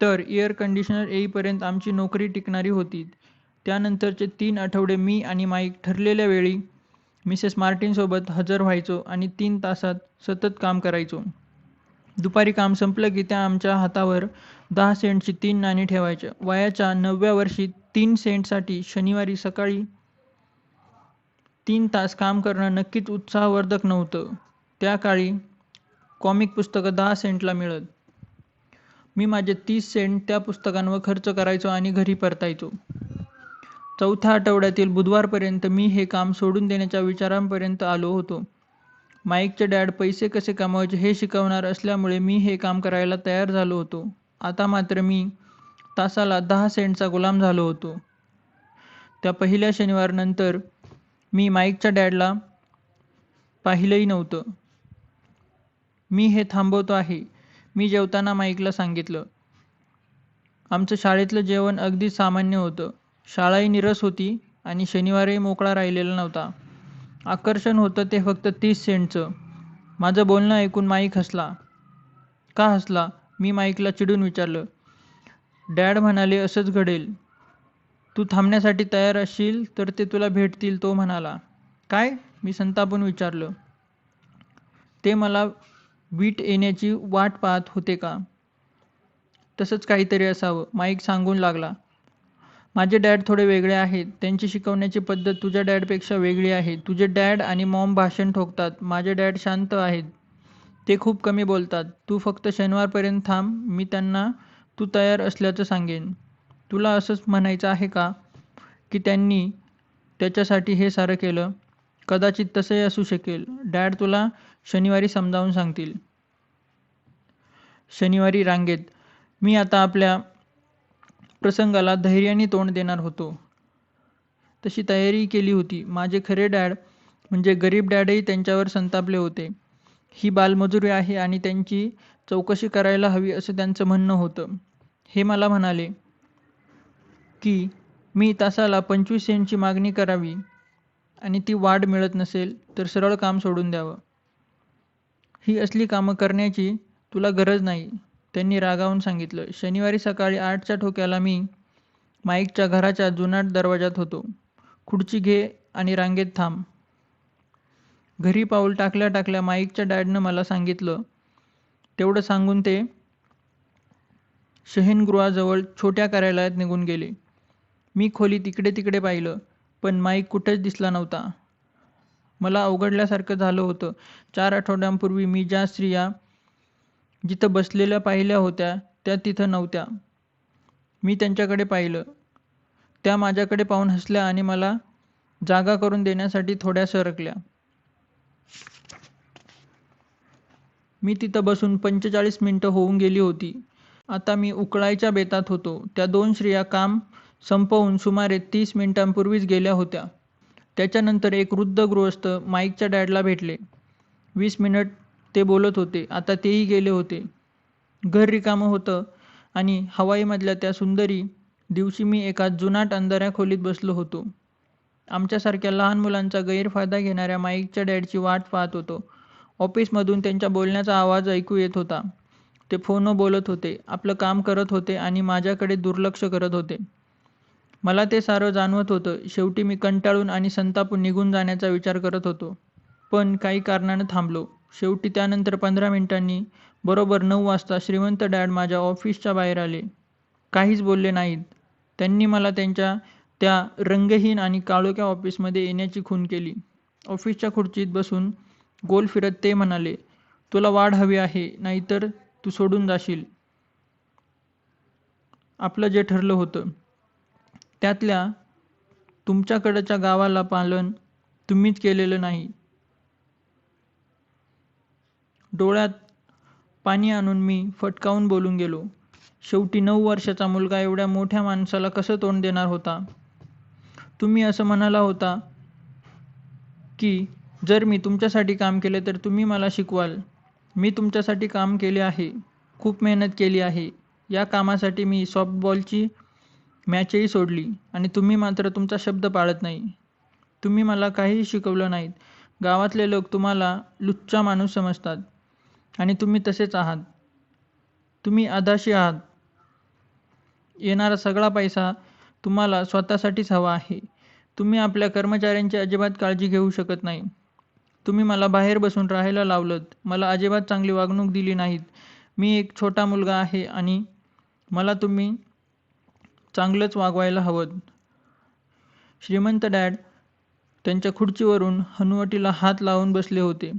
तर एअर कंडिशनर येईपर्यंत आमची नोकरी टिकणारी होती. त्यानंतरचे 3 आठवडे मी आणि माईक ठरलेल्या वेळी मिसेस मार्टिनसोबत हजर व्हायचो आणि 3 तासात सतत काम करायचो. दुपारी काम संपलं की त्या आमच्या हातावर 10 सेंटची 3 नाणी ठेवायच्या. वयाच्या 9व्या वर्षी 3 सेंटसाठी शनिवारी सकाळी 3 तास काम करणं नक्कीच उत्साहवर्धक नव्हतं. त्या काळी कॉमिक पुस्तकं 10 सेंटला मिळत. मी माझे 30 सेंट त्या पुस्तकांवर खर्च करायचो आणि घरी परतायचो. 4थ्या आठवड्यातील बुधवारपर्यंत मी हे काम सोडून देण्याच्या विचारांपर्यंत आलो होतो. माईकचे डॅड पैसे कसे कमवायचे हे शिकवणार असल्यामुळे मी हे काम करायला तयार झालो होतो. आता मात्र मी तासाला 10 सेंटचा गुलाम झालो होतो. त्या पहिल्या शनिवारनंतर मी माईकच्या डॅडला पाहिलंही नव्हतं. मी हे थांबवतो आहे, मी जेवताना माईकला सांगितलं. आमचं शाळेतलं जेवण अगदी सामान्य होतं. शाळाही नीरस होती आणि शनिवारही मोकळा राहिलेला नव्हता. आकर्षण होतं ते फक्त 30 सेंटचं. माझं बोलणं ऐकून माईक हसला. का हसला? मी माईकला चिडून विचारलं. डॅड म्हणाले असंच घडेल. तू थांबण्यासाठी तयार असशील तर ते तुला भेटतील, तो म्हणाला. काय? मी संतापून विचारलं. ते मला वीट येण्याची वाट पाहत होते का? तसंच काहीतरी असावं, माईक सांगून लागला. माझे डॅड थोडे वेगळे आहेत. त्यांची शिकवण्याची पद्धत तुझ्या डॅडपेक्षा वेगळी आहे. तुझे डॅड आणि मॉम भाषण ठोकतात. माझे डॅड शांत आहेत. ते खूप कमी बोलतात. तू फक्त शनिवारपर्यंत थांब. मी त्यांना तू तयार असल्याचं सांगेन. तुला असंच म्हणायचं आहे का की त्यांनी त्याच्यासाठी हे सारं केलं? कदाचित तसंही असू शकेल. डॅड तुला शनिवारी समजावून सांगतील. शनिवारी रांगेत मी आता आपल्या प्रसंगाला धैर्याने तोंड देणार होतो. तशी तयारी केली होती. माझे खरे डॅड म्हणजे गरीब डॅडही त्यांच्यावर संतापले होते. ही बालमजुरी आहे आणि त्यांची चौकशी करायला हवी असं त्यांचं म्हणणं होतं. हे मला म्हणाले की मी तासाला 25 सेंटची मागणी करावी आणि ती वाढ मिळत नसेल तर सरळ काम सोडून द्यावं. ही असली कामं करण्याची तुला गरज नाही, त्यांनी रागावून सांगितलं. शनिवारी सकाळी 8च्या ठोक्याला मी माईकच्या घराच्या जुनाट दरवाजात होतो. खुर्ची घे आणि रांगेत थांब. घरी पाऊल टाकल्या टाकल्या माईकच्या डॅडनं मला सांगितलं. तेवढं सांगून ते शयनगृहाजवळ छोट्या कार्यालयात निघून गेले. मी खोलीत इकडे तिकडे पाहिलं, पण माईक कुठेच दिसला नव्हता. मला अवघडल्यासारखं झालं होतं. 4 आठवड्यांपूर्वी मी ज्या स्त्रिया जिथं बसलेल्या पाहिल्या होत्या त्या तिथं नव्हत्या. मी त्यांच्याकडे पाहिलं. त्या माझ्याकडे पाहून हसल्या आणि मला जागा करून देण्यासाठी थोड्या सरकल्या. मी तिथं बसून 45 मिनिटं होऊन गेली होती. आता मी उकळायच्या बेतात होतो. त्या 2 स्त्रिया काम संपवून सुमारे 30 मिनिटांपूर्वीच गेल्या होत्या. त्याच्यानंतर एक वृद्ध गृहस्थ माईकच्या डॅडला भेटले. 20 मिनिट ते बोलत होते. आता तेही गेले होते. घर रिकामं होतं आणि हवाईमधल्या त्या सुंदरी दिवशी मी एका जुनाट अंधाऱ्या खोलीत बसलो होतो. आमच्यासारख्या लहान मुलांचा गैरफायदा घेणाऱ्या माईकच्या डॅडची वाट पाहत होतो. ऑफिसमधून त्यांच्या बोलण्याचा आवाज ऐकू येत होता. ते फोनवर बोलत होते, आपलं काम करत होते आणि माझ्याकडे दुर्लक्ष करत होते. मला ते सारं जाणवत होतं. शेवटी मी कंटाळून आणि संतापून निघून जाण्याचा विचार करत होतो. पण काही कारणानं थांबलो. शेवटी त्यानंतर 15 मिनिटांनी बरोबर 9 वाजता श्रीमंत डॅड माझ्या ऑफिसच्या बाहेर आले. काहीच बोलले नाहीत. त्यांनी मला त्यांच्या त्या रंगहीन आणि काळोख्या ऑफिसमध्ये येण्याची खूण केली. ऑफिसच्या खुर्चीत बसून गोल फिरत ते म्हणाले, तुला वाढ हवी आहे, नाहीतर तू सोडून जाशील. आपलं जे ठरलं होतं त्यातल्या तुमच्याकडच्या गावाला पालन तुम्हीच केलेलं नाही. डोळ्यात पाणी आणून मी फटकावून बोलून गेलो. शेवटी 9 वर्षाचा मुलगा एवढ्या मोठ्या माणसाला कसं तोंड देणार होता? तुम्ही असं म्हणाला होता की जर मी तुमच्यासाठी काम केले तर तुम्ही मला शिकवाल. मी तुमच्यासाठी काम केले आहे. खूप मेहनत केली आहे. या कामासाठी मी सॉफ्टबॉलची मॅचही सोडली आणि तुम्ही मात्र तुमचा शब्द पाळत नाही. तुम्ही मला काहीही शिकवलं नाहीत. गावातले लोक तुम्हाला लुच्चा माणूस समजतात आणि तुम्ही तसेच आहात. तुम्ही आधाशी आहात. येणारा सगळा पैसा तुम्हाला स्वतःसाठीच हवा आहे. तुम्ही आपल्या कर्मचाऱ्यांची अजिबात काळजी घेऊ शकत नाही. तुम्ही मला बाहेर बसून राहायला लावलंत. मला अजिबात चांगली वागणूक दिली नाहीत. मी एक छोटा मुलगा आहे आणि मला तुम्ही चांगलंच वागवायला हवं. श्रीमंत डॅड त्यांच्या खुर्चीवरून हनुवटीला हात लावून बसले होते.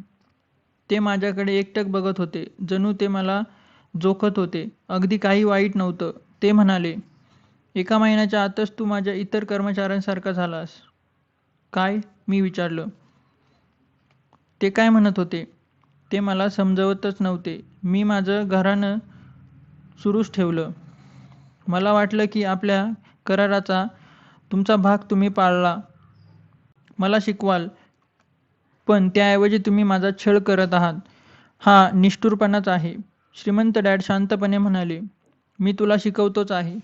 ते माझ्याकडे एकटक बघत होते. जणू ते मला जोखत होते. अगदी काही वाईट नव्हतं. ते म्हणाले, 1 महिन्याच्या आतच तू माझ्या इतर कर्मचाऱ्यांसारखा झालास. काय? मी विचारलं. ते काय म्हणत होते ते मला समजवतच नव्हते. मी माझं घराणं सुरूच ठेवलं. मला वाटलं की आपल्या कराराचा तुमचा भाग तुम्ही पाळला. मला शिकवाल, पण त्याऐवजी तुम्ही माझा छळ करत आहात. हा निष्ठुरपणाच आहे. श्रीमंत डॅड शांतपणे म्हणाले, मी तुला शिकवतोच आहे.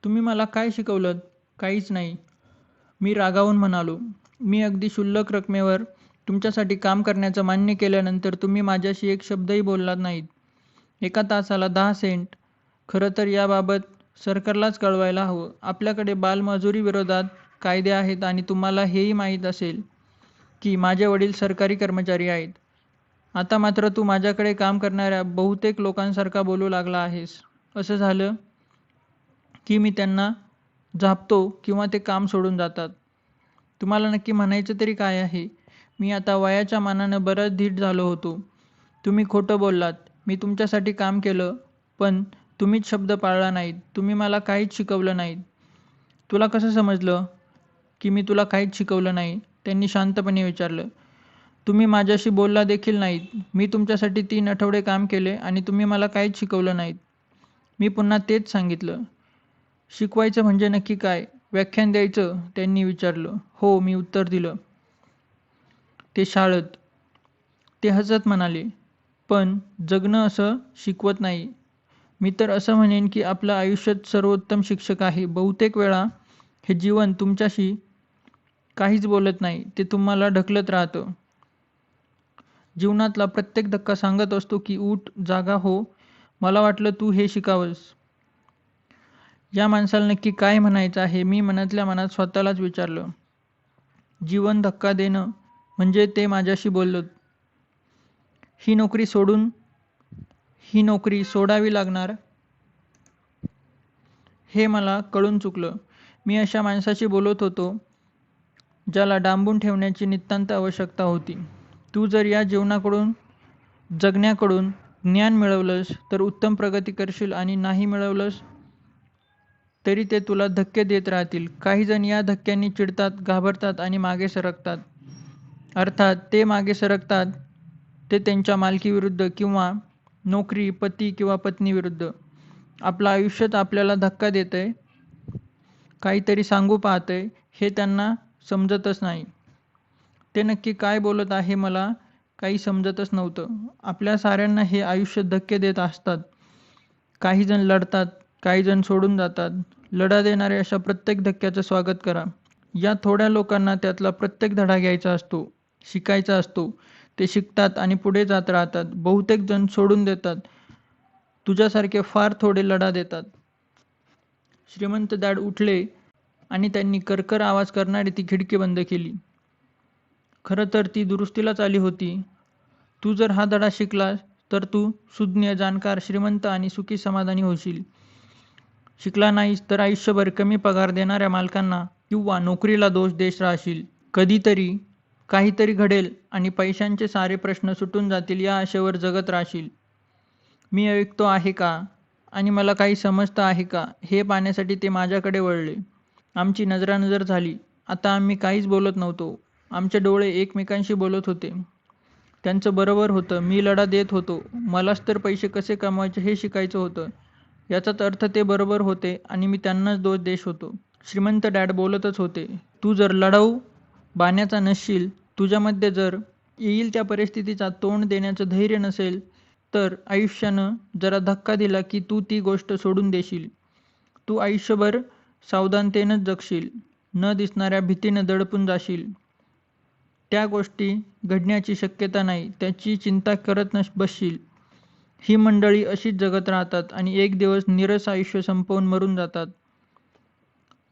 तुम्ही मला काय शिकवलंत? काहीच नाही. मी रागावून म्हणालो. मी अगदी क्षुल्लक रकमेवर तुमच्यासाठी काम करण्याचं मान्य केल्यानंतर तुम्ही माझ्याशी एक शब्दही बोललात नाहीत. 1 तासाला 10 सेंट. खरं तर याबाबत सरकारलाच कळवायला हवं. आपल्याकडे बालमजुरी विरोधात कायदे आहेत आणि तुम्हाला हेही माहीत असेल की माझे वडील सरकारी कर्मचारी आहेत. आता मात्र तू माझ्याकडे काम करणाऱ्या बहुतेक लोकांसारखा बोलू लागला आहेस. असं झालं की मी त्यांना झापतो किंवा ते काम सोडून जातात. तुम्हाला नक्की म्हणायचं तरी काय आहे? मी आता वयाच्या मानानं बराच धीट झालो होतो. तुम्ही खोटं बोललात. मी तुमच्यासाठी काम केलं, पण तुम्हीच शब्द पाळला नाहीत. तुम्ही मला काहीच शिकवलं नाहीत. तुला कसं समजलं की मी तुला काहीच शिकवलं नाही? त्यांनी शांतपणे विचारलं. तुम्ही माझ्याशी बोलला देखील नाहीत. मी तुमच्यासाठी 3 आठवडे काम केले आणि तुम्ही मला काहीच शिकवलं नाहीत. मी पुन्हा तेच सांगितलं. शिकवायचं म्हणजे नक्की काय? व्याख्यान द्यायचं? त्यांनी विचारलं. हो, मी उत्तर दिलं. ते शाळेत. ते हसत म्हणाले, पण जगणं असं शिकवत नाही. मी तर असं म्हणेन की आपलं आयुष्यात सर्वोत्तम शिक्षक आहे. बहुतेक वेळा हे जीवन तुमच्याशी काहीच बोलत नाही. ते तुम्हाला ढकलत राहतं. जीवनातला प्रत्येक धक्का सांगत असतो की उठ, जागा हो. मला वाटलं तू हे शिकावंस. या माणसाला नक्की काय म्हणायचं आहे? मी मनातल्या मनात स्वतःलाच विचारलं. जीवन धक्का देणं म्हणजे ते माझ्याशी बोललं. ही नोकरी सोडावी लागणार हे मला कळून चुकलं. मी अशा माणसाशी बोलत होतो ज्याला डांबून ठेवण्याची नितांत आवश्यकता होती. तू जर या जीवनाकडून जगण्याकडून ज्ञान मिळवलंस तर उत्तम प्रगती करशील आणि नाही मिळवलंस तरी ते तुला धक्के देत राहतील. काही जण या धक्क्यांनी चिडतात, घाबरतात आणि मागे सरकतात. अर्थात ते मागे सरकतात ते त्यांच्या मालकीविरुद्ध किंवा नोकरी, पती किंवा पत्नीविरुद्ध. आपलं आयुष्यात आपल्याला धक्का देतंय, काहीतरी सांगू पाहतंय हे त्यांना समजतच नाही. ते नक्की काय बोलत आहे मला काही समजतच नव्हतं. आपल्या साऱ्यांना हे आयुष्य धक्के देत असतात. काही जण लढतात, काही जण सोडून जातात. लढा देणाऱ्या अशा प्रत्येक धक्क्याचं स्वागत करा. या थोड्या लोकांना त्यातला प्रत्येक धडा घ्यायचा असतो, शिकायचा असतो. ते शिकतात आणि पुढे जात राहतात. बहुतेक जण सोडून देतात. तुझ्यासारखे फार थोडे लढा देतात. श्रीमंत डॅड उठले आणि त्यांनी करकर आवाज करणारी ती खिडकी बंद केली. खरं तर ती दुरुस्तीलाच आली होती. तू जर हा धडा शिकलास तर तू सुज्ञ, जाणकार, श्रीमंत आणि सुखी समाधानी होशील. शिकला नाहीस तर आयुष्यभर कमी पगार देणाऱ्या मालकांना किंवा नोकरीला दोष देत राहशील. कधीतरी काहीतरी घडेल आणि पैशांचे सारे प्रश्न सुटून जातील या आशेवर जगत राहशील. मी अविकतो आहे का आणि मला काही समजतं आहे का हे पाहण्यासाठी ते माझ्याकडे वळले. आमची नजरानजर झाली. आता आम्ही काहीच बोलत नव्हतो. आमचे डोळे एकमेकांशी बोलत होते. त्यांचं बरोबर होतं. मी लढा देत होतो. मलाच तर पैसे कसे कमवायचे हे शिकायचं होतं. याचाच अर्थ ते बरोबर होते आणि मी त्यांनाच दोष देत होतो. श्रीमंत डॅड बोलतच होते. तू जर लढाऊ बाण्याचा नसशील, तुझ्यामध्ये जर येईल त्या परिस्थितीचा तोंड देण्याचं धैर्य नसेल, तर आयुष्यानं जरा धक्का दिला की तू ती गोष्ट सोडून देशील. तू आयुष्यभर सावधानतेनंच जगशील, न दिसणाऱ्या भीतीनं दडपून जाशील. त्या गोष्टी घडण्याची शक्यता नाही त्याची चिंता करत बसशील. ही मंडळी अशीच जगत राहतात आणि एक दिवस नीरस आयुष्य संपवून मरून जातात.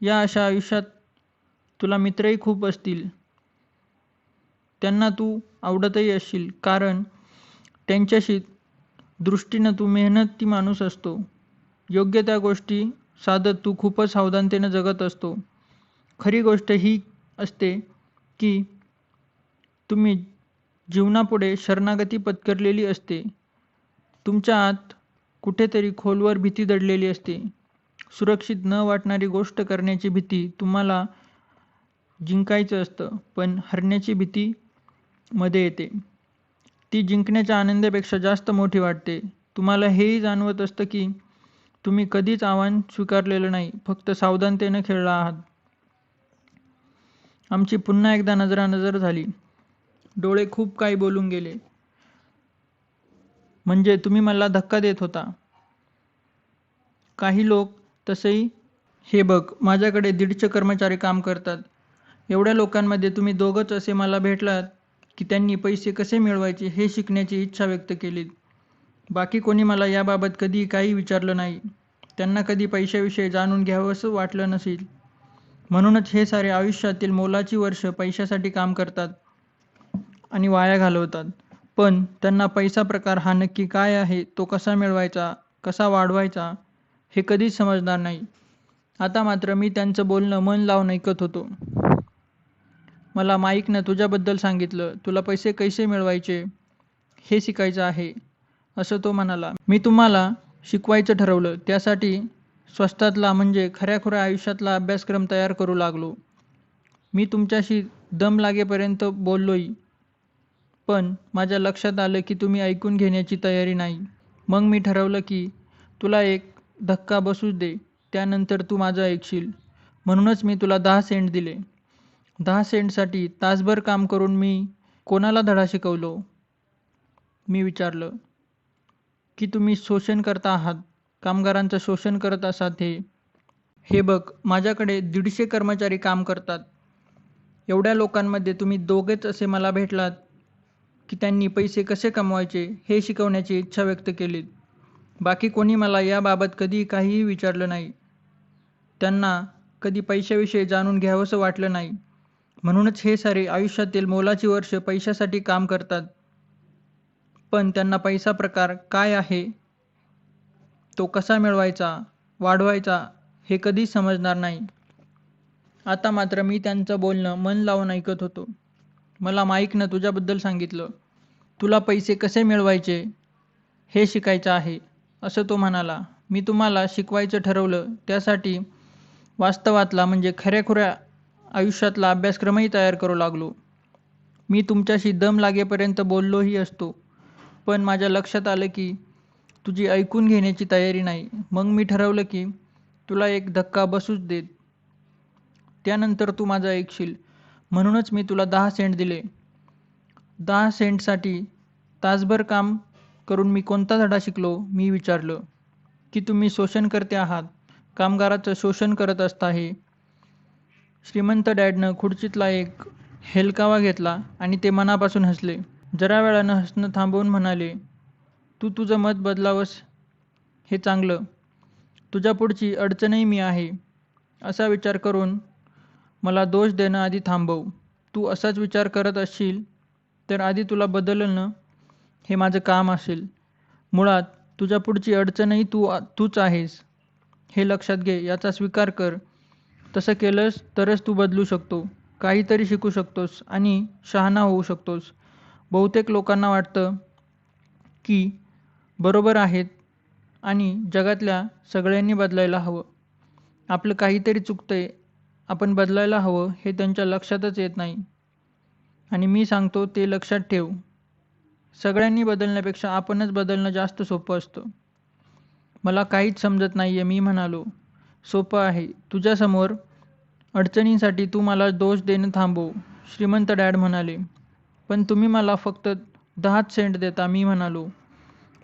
या अशा आयुष्यात तुला मित्रही खूप असतील. त्यांना तू आवडतही असशील, कारण त्यांच्याशी दृष्टीनं तू मेहनती माणूस असतो. योग्य त्या गोष्टी साधत तू खूपच सावधानतेनं जगत असतो. खरी गोष्ट ही असते की तुम्ही जीवनापुढे शरणागती पत्करलेली असते. तुमच्या आत कुठेतरी खोलवर भीती दडलेली असते. सुरक्षित न वाटणारी गोष्ट करण्याची भीती तुम्हाला जिंकायचं असतं, पण हरण्याची भीती मध्ये येते. ती जिंकण्याच्या आनंदापेक्षा जास्त मोठी वाटते. तुम्हाला हेही जाणवत असतं की तुम्ही कधीच आव्हान स्वीकारलेलं नाही, फक्त सावधानतेनं खेळला आहात. आमची पुन्हा एकदा नजरानजर झाली. डोळे खूप काही बोलून गेले. म्हणजे तुम्ही मला धक्का देत होता. काही लोक तसेही. हे बघ, माझ्याकडे 150 कर्मचारी काम करतात. एवढ्या लोकांमध्ये तुम्ही दोघंच असे मला भेटलात की त्यांनी पैसे कसे मिळवायचे हे शिकण्याची इच्छा व्यक्त केलीत. बाकी कोणी मला याबाबत कधी काही विचारलं नाही. त्यांना कधी पैशाविषयी जाणून घ्यावंसं वाटलं नसेल. म्हणूनच हे सारे आयुष्यातील मोलाची वर्ष पैशासाठी काम करतात आणि वाया घालवतात. पण त्यांना पैसा प्रकार हा नक्की काय आहे, तो कसा मिळवायचा, कसा वाढवायचा हे कधीच समजणार नाही. आता मात्र मी त्यांचं बोलणं मन लावून ऐकत होतो. मला माईकनं तुझ्याबद्दल सांगितलं. तुला पैसे कसे मिळवायचे हे शिकायचं आहे, असं तो म्हणाला. मी तुम्हाला शिकवायचं ठरवलं. त्यासाठी स्वस्तातला म्हणजे खऱ्याखुऱ्या आयुष्यातला अभ्यासक्रम तयार करू लागलो. मी तुमच्याशी दम लागेपर्यंत बोललोय, पण माझ्या लक्षात आलं की तुम्ही ऐकून घेण्याची तयारी नाही. मग मी ठरवलं की तुला एक धक्का बसूच दे, त्यानंतर तू माझं ऐकशील. म्हणूनच मी तुला 10 सेंट दिले. 10 सेंटसाठी तासभर काम करून मी कोणाला धडा शिकवलो? मी विचारलं. की तुम्ही शोषण करता आहात, कामगारांचं शोषण करत असात. हे बघ, माझ्याकडे 150 कर्मचारी काम करतात. एवढ्या लोकांमध्ये तुम्ही दोघेच असे मला भेटलात की त्यांनी पैसे कसे कमवायचे हे शिकवण्याची इच्छा व्यक्त केलीत. बाकी कोणी मला याबाबत कधी काहीही विचारलं नाही. त्यांना कधी पैशाविषयी जाणून घ्यावंसं वाटलं नाही. म्हणूनच हे सारे आयुष्यातील मोलाची वर्ष पैशासाठी काम करतात. पण त्यांना पैसा प्रकार काय आहे, तो कसा मिळवायचा, वाढवायचा हे कधीच समजणार नाही. आता मात्र मी त्यांचं बोलणं मन लावून ऐकत होतो. मला माईकनं तुझ्याबद्दल सांगितलं. तुला पैसे कसे मिळवायचे हे शिकायचं आहे, असं तो म्हणाला. मी तुम्हाला शिकवायचं ठरवलं. त्यासाठी वास्तवातला म्हणजे खऱ्याखुऱ्या आयुष्यातला अभ्यासक्रमही तयार करू लागलो. मी तुमच्याशी दम लागेपर्यंत बोललोही असतो, पण माझ्या लक्षात आलं की तुझी ऐकून घेण्याची तयारी नाही. मग मी ठरवलं की तुला एक धक्का बसूच देत, त्यानंतर तू माझं ऐकशील. म्हणूनच मी तुला 10 सेंट दिले. 10 सेंटसाठी तासभर काम करून मी कोणता धडा शिकलो? मी विचारलं. की तुम्ही शोषणकर्ते आहात, कामगाराचं शोषण करत असता हे. श्रीमंत डॅडनं खुर्चीतला एक हेलकावा घेतला आणि ते मनापासून हसले. जरा वेळानं हसणं थांबवून म्हणाले, तू तुझं मत बदलावंस हे चांगलं. तुझ्या पुढची अडचणही मी आहे, असा विचार करून मला दोष देणं आधी थांबव. तू असाच विचार करत असशील तर आधी तुला बदलणं हे माझं काम असेल. मुळात तुझ्या पुढची अडचणही तूच आहेस, हे लक्षात घे. याचा स्वीकार कर. तसं केलंस तरच तू बदलू शकतो, काहीतरी शिकू शकतोस आणि शहाणा होऊ शकतोस. बहुतेक लोकांना वाटतं की बरोबर आहेत आणि जगातल्या सगळ्यांनी बदलायला हवं. आपलं काहीतरी चुकतंय, आपण बदलायला हवं हे त्यांच्या लक्षातच येत नाही. आणि मी सांगतो ते लक्षात ठेव. सगळ्यांनी बदलण्यापेक्षा आपणच बदलणं जास्त सोपं असतं. मला काहीच समजत नाहीये, मी म्हणालो. सोपं आहे. तुझ्यासमोर अडचणींसाठी तू मला दोष देणं थांबव, श्रीमंत डॅड म्हणाले. पण तुम्ही मला फक्त 10 सेंट देता, मी म्हणालो.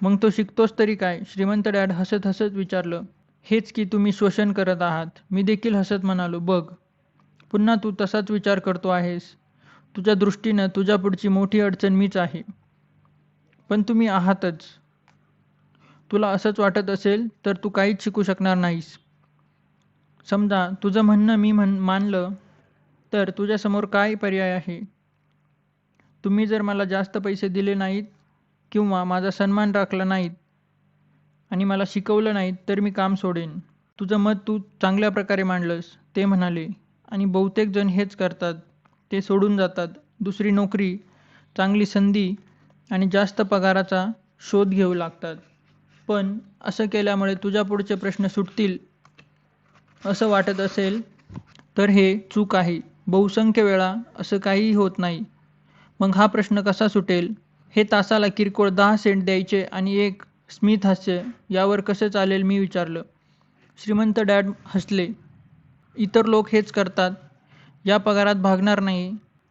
मग तो शिकतोस तरी काय? श्रीमंत डॅड हसत हसत विचारलं. हेच की तुम्ही शोषण करत आहात. मी देखील हसत म्हणालो. बघ, पुन्हा तू तसाच विचार करतो आहेस. तुझ्या दृष्टीनं तुझ्या पुढची मोठी अडचण मीच आहे. पण तुम्ही आहातच. तुला असंच वाटत असेल तर तू काहीच शिकू शकणार नाहीस. समजा तुझं म्हणणं मी मानलं तर तुझ्यासमोर काय पर्याय आहे? तुम्ही जर मला जास्त पैसे दिले नाहीत किंवा माझा सन्मान राखला नाहीत आणि मला शिकवलं नाहीत तर मी काम सोडेन. तुझं मत तू चांगल्या प्रकारे मांडलंस, ते म्हणाले. आणि बहुतेक जण हेच करतात. ते सोडून जातात. दुसरी नोकरी, चांगली संधी आणि जास्त पगाराचा शोध घेऊ लागतात. पण असं केल्यामुळे तुझ्या पुढचे प्रश्न सुटतील असं वाटत असेल तर हे चूक आहे. बहुसंख्य वेळा असं काहीही होत नाही. मग हा प्रश्न कसा सुटेल? हे तासाला किरकोळ 10 सेंट द्यायचे आणि एक स्मित हास्य यावर कसं चालेल, मी विचारलं. श्रीमंत डॅड हसले. इतर लोक हेच करतात. या पगारात भागणार नाही.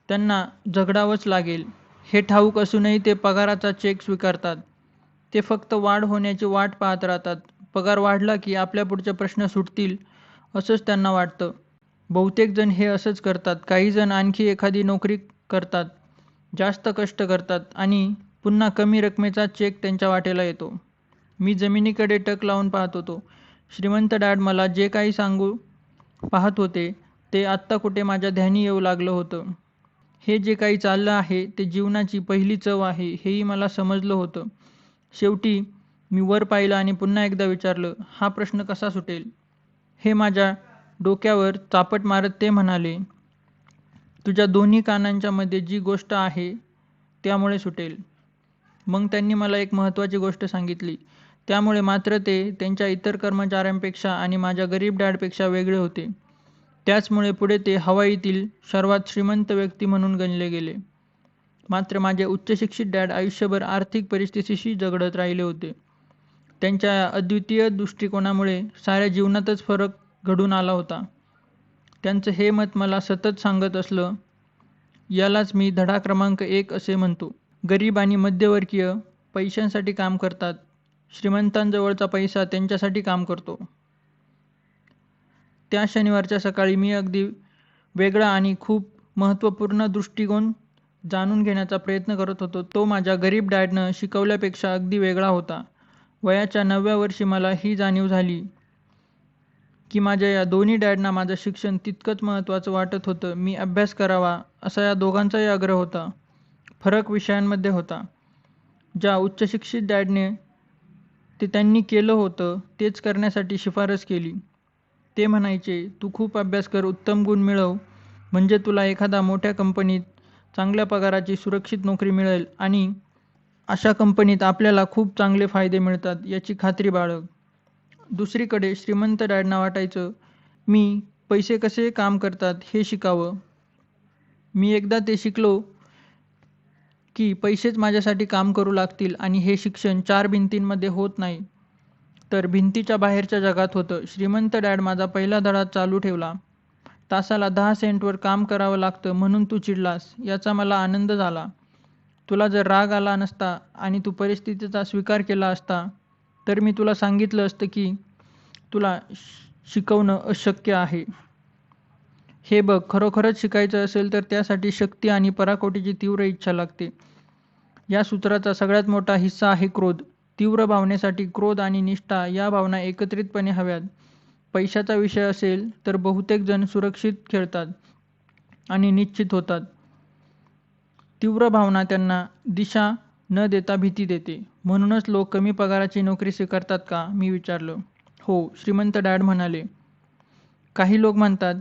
त्यांना झगडावंच लागेल. हे ठाऊक असूनही ते पगाराचा चेक स्वीकारतात. ते फक्त वाढ होण्याची वाट पाहत राहतात. पगार वाढला की आपल्या पुढचे प्रश्न सुटतील असंच त्यांना वाटतं. बहुतेक जण हे असंच करतात. काही जण आणखी एखादी नोकरी करतात, जास्त कष्ट करतात आणि पुन्हा कमी रकमेचा चेक त्यांच्या वाटेला येतो. मी जमिनीकडे टक लावून पाहत होतो. श्रीमंत डॅड मला जे काही सांगू पाहत होते ते आत्ता कुठे माझ्या ध्यानी येऊ लागलं होतं. हे जे काही चाललं आहे ते जीवनाची पहिली चव आहे, हेही मला समजलं होतं. शेवटी मी वर पाहिलं आणि पुन्हा एकदा विचारलं, हा प्रश्न कसा सुटेल? हे माझ्या डोक्यावर चापट मारत ते म्हणाले, तुझ्या दोन्ही कानांच्या मध्ये जी गोष्ट आहे त्यामुळे सुटेल. मग त्यांनी मला एक महत्त्वाची गोष्ट सांगितली. त्यामुळे मात्र ते त्यांच्या इतर कर्मचाऱ्यांपेक्षा आणि माझ्या गरीब डॅडपेक्षा वेगळे होते. त्याचमुळे पुढे ते हवाईतील सर्वात श्रीमंत व्यक्ती म्हणून गणले गेले. मात्र माझे उच्चशिक्षित डॅड आयुष्यभर आर्थिक परिस्थितीशी झगडत राहिले होते. त्यांच्या या अद्वितीय दृष्टिकोनामुळे साऱ्या जीवनातच फरक घडून आला होता. त्यांचं हे मत मला सतत सांगत असलं. यालाच मी धडा क्रमांक 1 असे म्हणतो. गरीब आणि मध्यमवर्गीय पैशांसाठी काम करतात. श्रीमंतांजवळचा पैसा त्यांच्यासाठी काम करतो. त्या शनिवारच्या सकाळी मी अगदी वेगळा आणि खूप महत्त्वपूर्ण दृष्टिकोन जाणून घेण्याचा प्रयत्न करत होतो. तो माझ्या गरीब डॅडनं शिकवल्यापेक्षा अगदी वेगळा होता. वयाच्या 9व्या वर्षी मला ही जाणीव झाली की माझ्या या दोन्ही डॅडना माझं शिक्षण तितकंच महत्त्वाचं वाटत होतं. मी अभ्यास करावा असा या दोघांचाही आग्रह होता. फरक विषयांमध्ये होता. ज्या उच्चशिक्षित डॅडने ते त्यांनी केलं होतं तेच करण्यासाठी शिफारस केली. ते म्हणायचे, तू खूप अभ्यास कर, उत्तम गुण मिळव, म्हणजे तुला एखाद्या मोठ्या कंपनीत चांगल्या पगाराची सुरक्षित नोकरी मिळेल आणि अशा कंपनीत आपल्याला खूप चांगले फायदे मिळतात याची खात्री बाळग. दुसरीकडे श्रीमंत डॅडना वाटायचं, मी पैसे कसे काम करतात हे शिकावं. मी एकदा ते शिकलो की पैसेच माझ्यासाठी काम करू लागतील आणि हे शिक्षण 4 भिंतींमध्ये होत नाही तर भिंतीच्या बाहेरच्या जगात होतं. श्रीमंत डॅड माझा पहिला धडा चालू ठेवला. तासाला 10 सेंटवर काम करावं लागतं म्हणून तू चिडलास, याचा मला आनंद झाला. तुला जर राग आला नसता आणि तू परिस्थितीचा स्वीकार केला असता तर मी तुला सांगितलं असतं की तुला शिकवणं अशक्य आहे. हे बघ, खरोखरच शिकायचं असेल तर त्यासाठी शक्ती आणि पराकोटीची तीव्र इच्छा लागते. या सूत्राचा सगळ्यात मोठा हिस्सा आहे क्रोध. तीव्र भावनेसाठी क्रोध आणि निष्ठा या भावना एकत्रितपणे हव्यात. पैशाचा विषय असेल तर बहुतेक जण सुरक्षित खेळतात आणि निश्चित होतात. तीव्र भावना त्यांना दिशा न देता भीती देते. म्हणूनच लोक कमी पगाराची नोकरी स्वीकारतात का, मी विचारलं. हो, श्रीमंत डॅड म्हणाले. काही लोक म्हणतात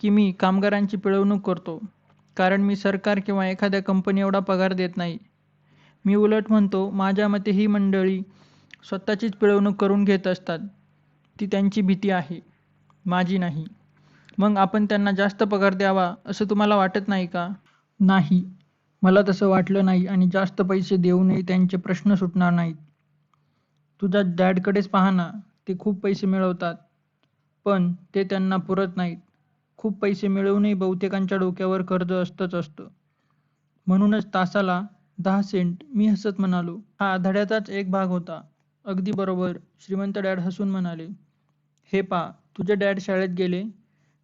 की मी कामगारांची पिळवणूक करतो कारण मी सरकार किंवा एखाद्या कंपनी एवढा पगार देत नाही. मी उलट म्हणतो, माझ्या मते ही मंडळी स्वतःचीच पिळवणूक करून घेत असतात. ती त्यांची भीती आहे, माझी नाही. मग आपण त्यांना जास्त पगार द्यावा असं तुम्हाला वाटत नाही का? नाही, मला तसं वाटलं नाही आणि जास्त पैसे देऊनही त्यांचे प्रश्न सुटणार नाहीत. तुझ्या डॅडकडेच पहा ना, ते खूप पैसे मिळवतात, पण ते त्यांना पुरत नाहीत. खूप पैसे मिळवूनही बहुतेकांच्या डोक्यावर कर्ज असतं. म्हणूनच तासाला 10 सेंट. मी हसत म्हणालो. हा धड्याचाच एक भाग होता. अगदी बरोबर, श्रीमंत डॅड हसून म्हणाले. हे पहा, तुझे डॅड शाळेत गेले.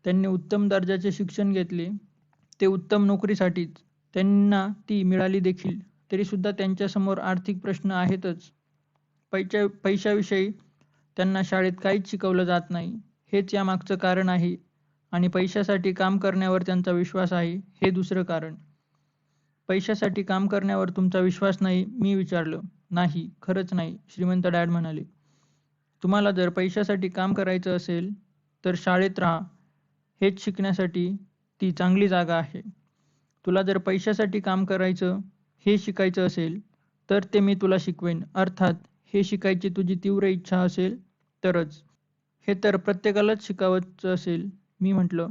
त्यांनी उत्तम दर्जाचे शिक्षण घेतले. ते उत्तम नोकरीसाठीच. त्यांना ती मिळाली देखील. तरीसुद्धा त्यांच्यासमोर आर्थिक प्रश्न आहेतच. पैशाविषयी त्यांना शाळेत काहीच शिकवलं जात नाही. हेच यामागचं कारण आहे. आणि पैशासाठी काम करण्यावर त्यांचा विश्वास आहे, हे दुसरं कारण. पैशासाठी काम करण्यावर तुमचा विश्वास नाही? मी विचारलं. नाही, खरंच नाही, श्रीमंत डॅड म्हणाले. तुम्हाला जर पैशासाठी काम करायचं असेल तर शाळेत राहा. हेच शिकण्यासाठी ती चांगली जागा आहे. तुला जर पैशासाठी काम करायचं, हे शिकायचं असेल तर ते मी तुला शिकवेन. अर्थात हे शिकायची तुझी तीव्र इच्छा असेल तरच. हे तर प्रत्येकालाच शिकावंच असेल. मी म्हटलं.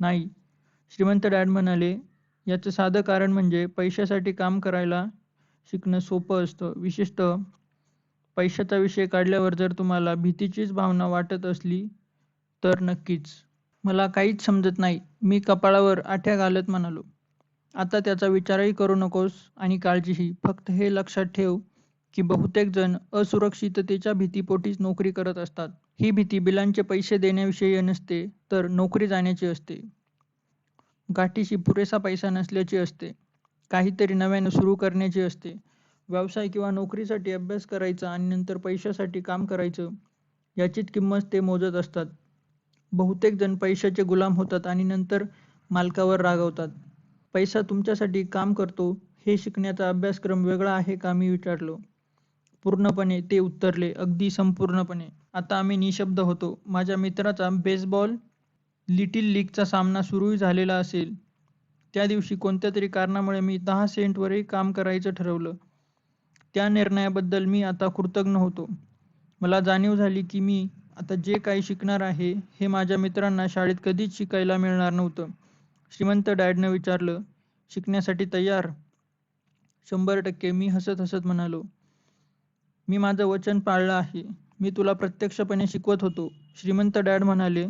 नाही, श्रीमंत डॅड म्हणाले. याचं साधं कारण म्हणजे पैशासाठी काम करायला शिकणं सोपं असतं. विशेषतः पैशाचा विषय काढल्यावर जर तुम्हाला भीतीचीच भावना वाटत असली तर नक्कीच. मला काहीच समजत नाही, मी कपाळावर आठ्या घालत म्हणालो. आता त्याचा विचारही करू नकोस आणि काळजीही. फक्त हे लक्षात ठेव की बहुतेक जण असुरक्षिततेच्या भीतीपोटीच नोकरी करत असतात. ही भीती बिलांचे पैसे देण्याविषयी नसते, तर नोकरी जाण्याची असते. गाठीशी पुरेसा पैसा नसल्याची असते. काहीतरी नव्यानं सुरू करण्याची असते. व्यवसाय किंवा नोकरीसाठी अभ्यास करायचा आणि नंतर पैशासाठी काम करायचं, याचीच किंमत ते मोजत असतात. बहुतेक जण पैशाचे गुलाम होतात आणि नंतर मालकावर रागावतात. पैसा तुमच्यासाठी काम करतो हे शिकण्याचा अभ्यासक्रम वेगळा आहे का? मी विचारलो. पूर्णपणे, ते उत्तरले. अगदी संपूर्णपणे. आता आम्ही निशब्द होतो. माझ्या मित्राचा बेसबॉल लिटिल लीगचा सामना सुरूही झालेला असेल. त्या दिवशी कोणत्यातरी कारणामुळे मी 10 सेंटवरही काम करायचं ठरवलं. त्या निर्णयाबद्दल मी आता कृतज्ञ होतो. मला जाणीव झाली की मी आता जे काही शिकणार आहे, हे माझ्या मित्रांना शाळेत कधीच शिकायला मिळणार नव्हतं. श्रीमंत डॅडनं विचारलं. शिकण्यासाठी तयार? 100%, मी हसत हसत म्हणालो. मी माझं वचन पाळलं आहे. मी तुला प्रत्यक्षपणे शिकवत होतो. श्रीमंत डॅड म्हणाले.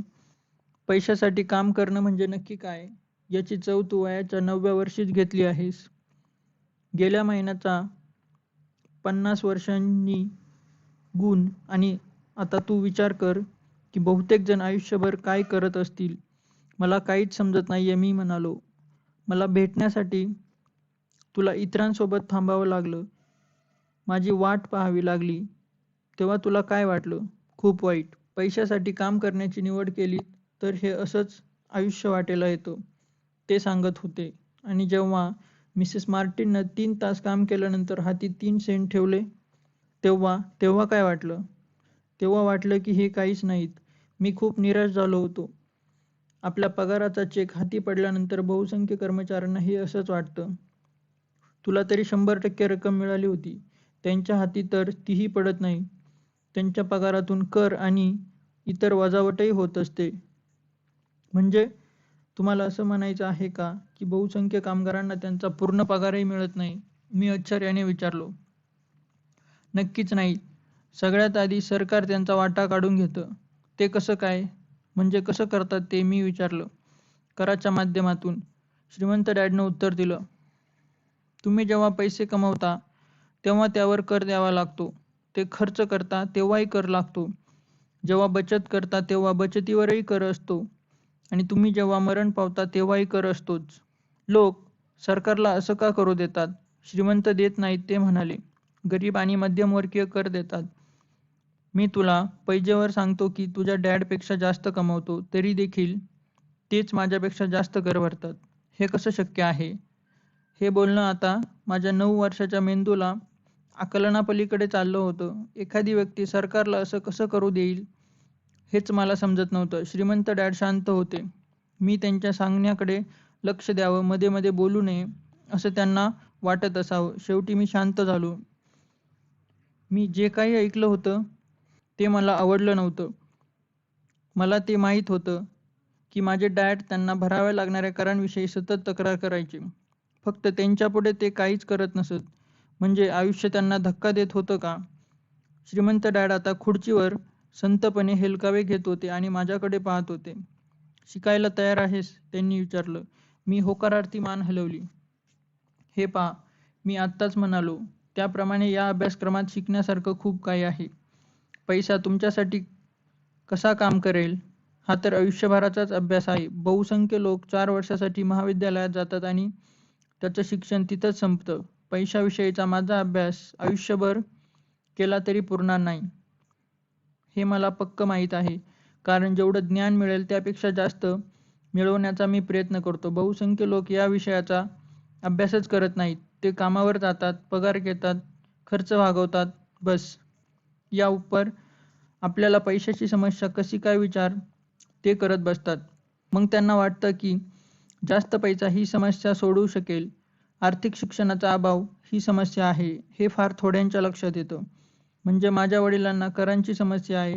पैशासाठी काम करणं म्हणजे नक्की काय, याची चव तू वयाच्या 9व्या वर्षीच घेतली आहेस. गेल्या महिन्याचा 50 वर्षांनी गुण. आणि आता तू विचार कर की बहुतेक जण आयुष्यभर काय करत असतील. मला काहीच समजत नाहीये, मी म्हणालो. मला भेटण्यासाठी तुला इतरांसोबत थांबावं लागलं. माझी वाट पाहावी लागली. तेव्हा तुला काय वाटलं? खूप वाईट. पैशासाठी काम करण्याची निवड केली तर हे असंच आयुष्य वाटेला येतं, ते सांगत होते. आणि जेव्हा मिसेस मार्टिननं 3 तास काम केल्यानंतर हाती 3 सेंट ठेवले, तेव्हा काय वाटलं? तेव्हा वाटलं की हे काहीच नाहीत. मी खूप निराश झालो होतो. आपल्या पगाराचा चेक हाती पडल्यानंतर बहुसंख्य कर्मचाऱ्यांना हे असंच वाटतं. तुला तरी 100% रक्कम मिळाली होती. त्यांच्या हाती तर तीही पडत नाही. त्यांच्या पगारातून कर आणि इतर वजावटही होत असते. म्हणजे तुम्हाला असं म्हणायचं आहे का की बहुसंख्य कामगारांना त्यांचा पूर्ण पगारही मिळत नाही? मी आश्चर्याने विचारलो. नक्कीच नाही. सगळ्यात आधी सरकार त्यांचा वाटा काढून घेतं. ते कसं काय? म्हणजे कसं करतात ते? मी विचारलं. कराच्या माध्यमातून, श्रीमंत डॅडनं उत्तर दिलं. तुम्ही जेव्हा पैसे कमवता तेव्हा त्यावर कर द्यावा लागतो. ते खर्च करता तेव्हाही कर लागतो. जेव्हा बचत करता तेव्हा बचतीवरही कर असतो. आणि तुम्ही जेव्हा मरण पावता तेव्हाही कर असतोच. लोक सरकारला असं का करू देतात? श्रीमंत देत नाहीत, ते म्हणाले. गरीब आणि मध्यमवर्गीय कर देतात. मी तुला पैजेवर सांगतो की तुझ्या डॅडपेक्षा जास्त कमवतो, तरी देखील तेच माझ्यापेक्षा जास्त कर भरतात. हे कसं शक्य आहे? हे बोलणं आता माझ्या 9 वर्षाच्या मेंदूला आकलनापलीकडे चाललं होतं. एखादी व्यक्ती सरकारला असं कसं करू देईल, हेच मला समजत नव्हतं. श्रीमंत डॅड शांत होते. मी त्यांच्या सांगण्याकडे लक्ष द्यावं, मध्ये मध्ये बोलू नये, असं त्यांना वाटत असावं. शेवटी मी शांत झालो. मी जे काही ऐकलं होतं ते मला आवडलं नव्हतं. मला ते माहीत होतं की माझे डॅड त्यांना भराव्या लागणाऱ्या करांविषयी सतत तक्रार करायचे. फक्त त्यांच्यापुढे ते काहीच करत नसत. म्हणजे आयुष्य त्यांना धक्का देत होतं का? श्रीमंत डॅड आता खुर्चीवर संतपणे हेलकावे घेत होते आणि माझ्याकडे पाहत होते. शिकायला तयार आहेस? त्यांनी विचारलं. मी होकारार्थी मान हलवली. हे पहा, मी आत्ताच म्हणालो त्याप्रमाणे या अभ्यासक्रमात शिकण्यासारखं खूप काही आहे. पैसा तुमच्यासाठी कसा काम करेल हा तर आयुष्यभराचाच अभ्यास आहे. बहुसंख्य लोक 4 वर्षासाठी महाविद्यालयात जातात आणि त्याचं शिक्षण तिथंच संपतं. पैशाविषयीचा माझा अभ्यास आयुष्यभर केला तरी पुरणार नाही हे मला पक्क माहीत आहे. कारण जेवढं ज्ञान मिळेल त्यापेक्षा जास्त मिळवण्याचा मी प्रयत्न करतो. बहुसंख्य लोक या विषयाचा अभ्यासच करत नाहीत. ते कामावर जातात, पगार घेतात, खर्च भागवतात, बस. या उपर आपल्याला पैशाची समस्या कशी काय विचार ते करत बसतात. मग त्यांना वाटतं की जास्त पैसा ही समस्या सोडवू शकेल. आर्थिक शिक्षणाचा अभाव ही समस्या आहे हे फार थोड्यांच्या लक्षात येतं. म्हणजे माझ्या वडिलांना करांची समस्या आहे,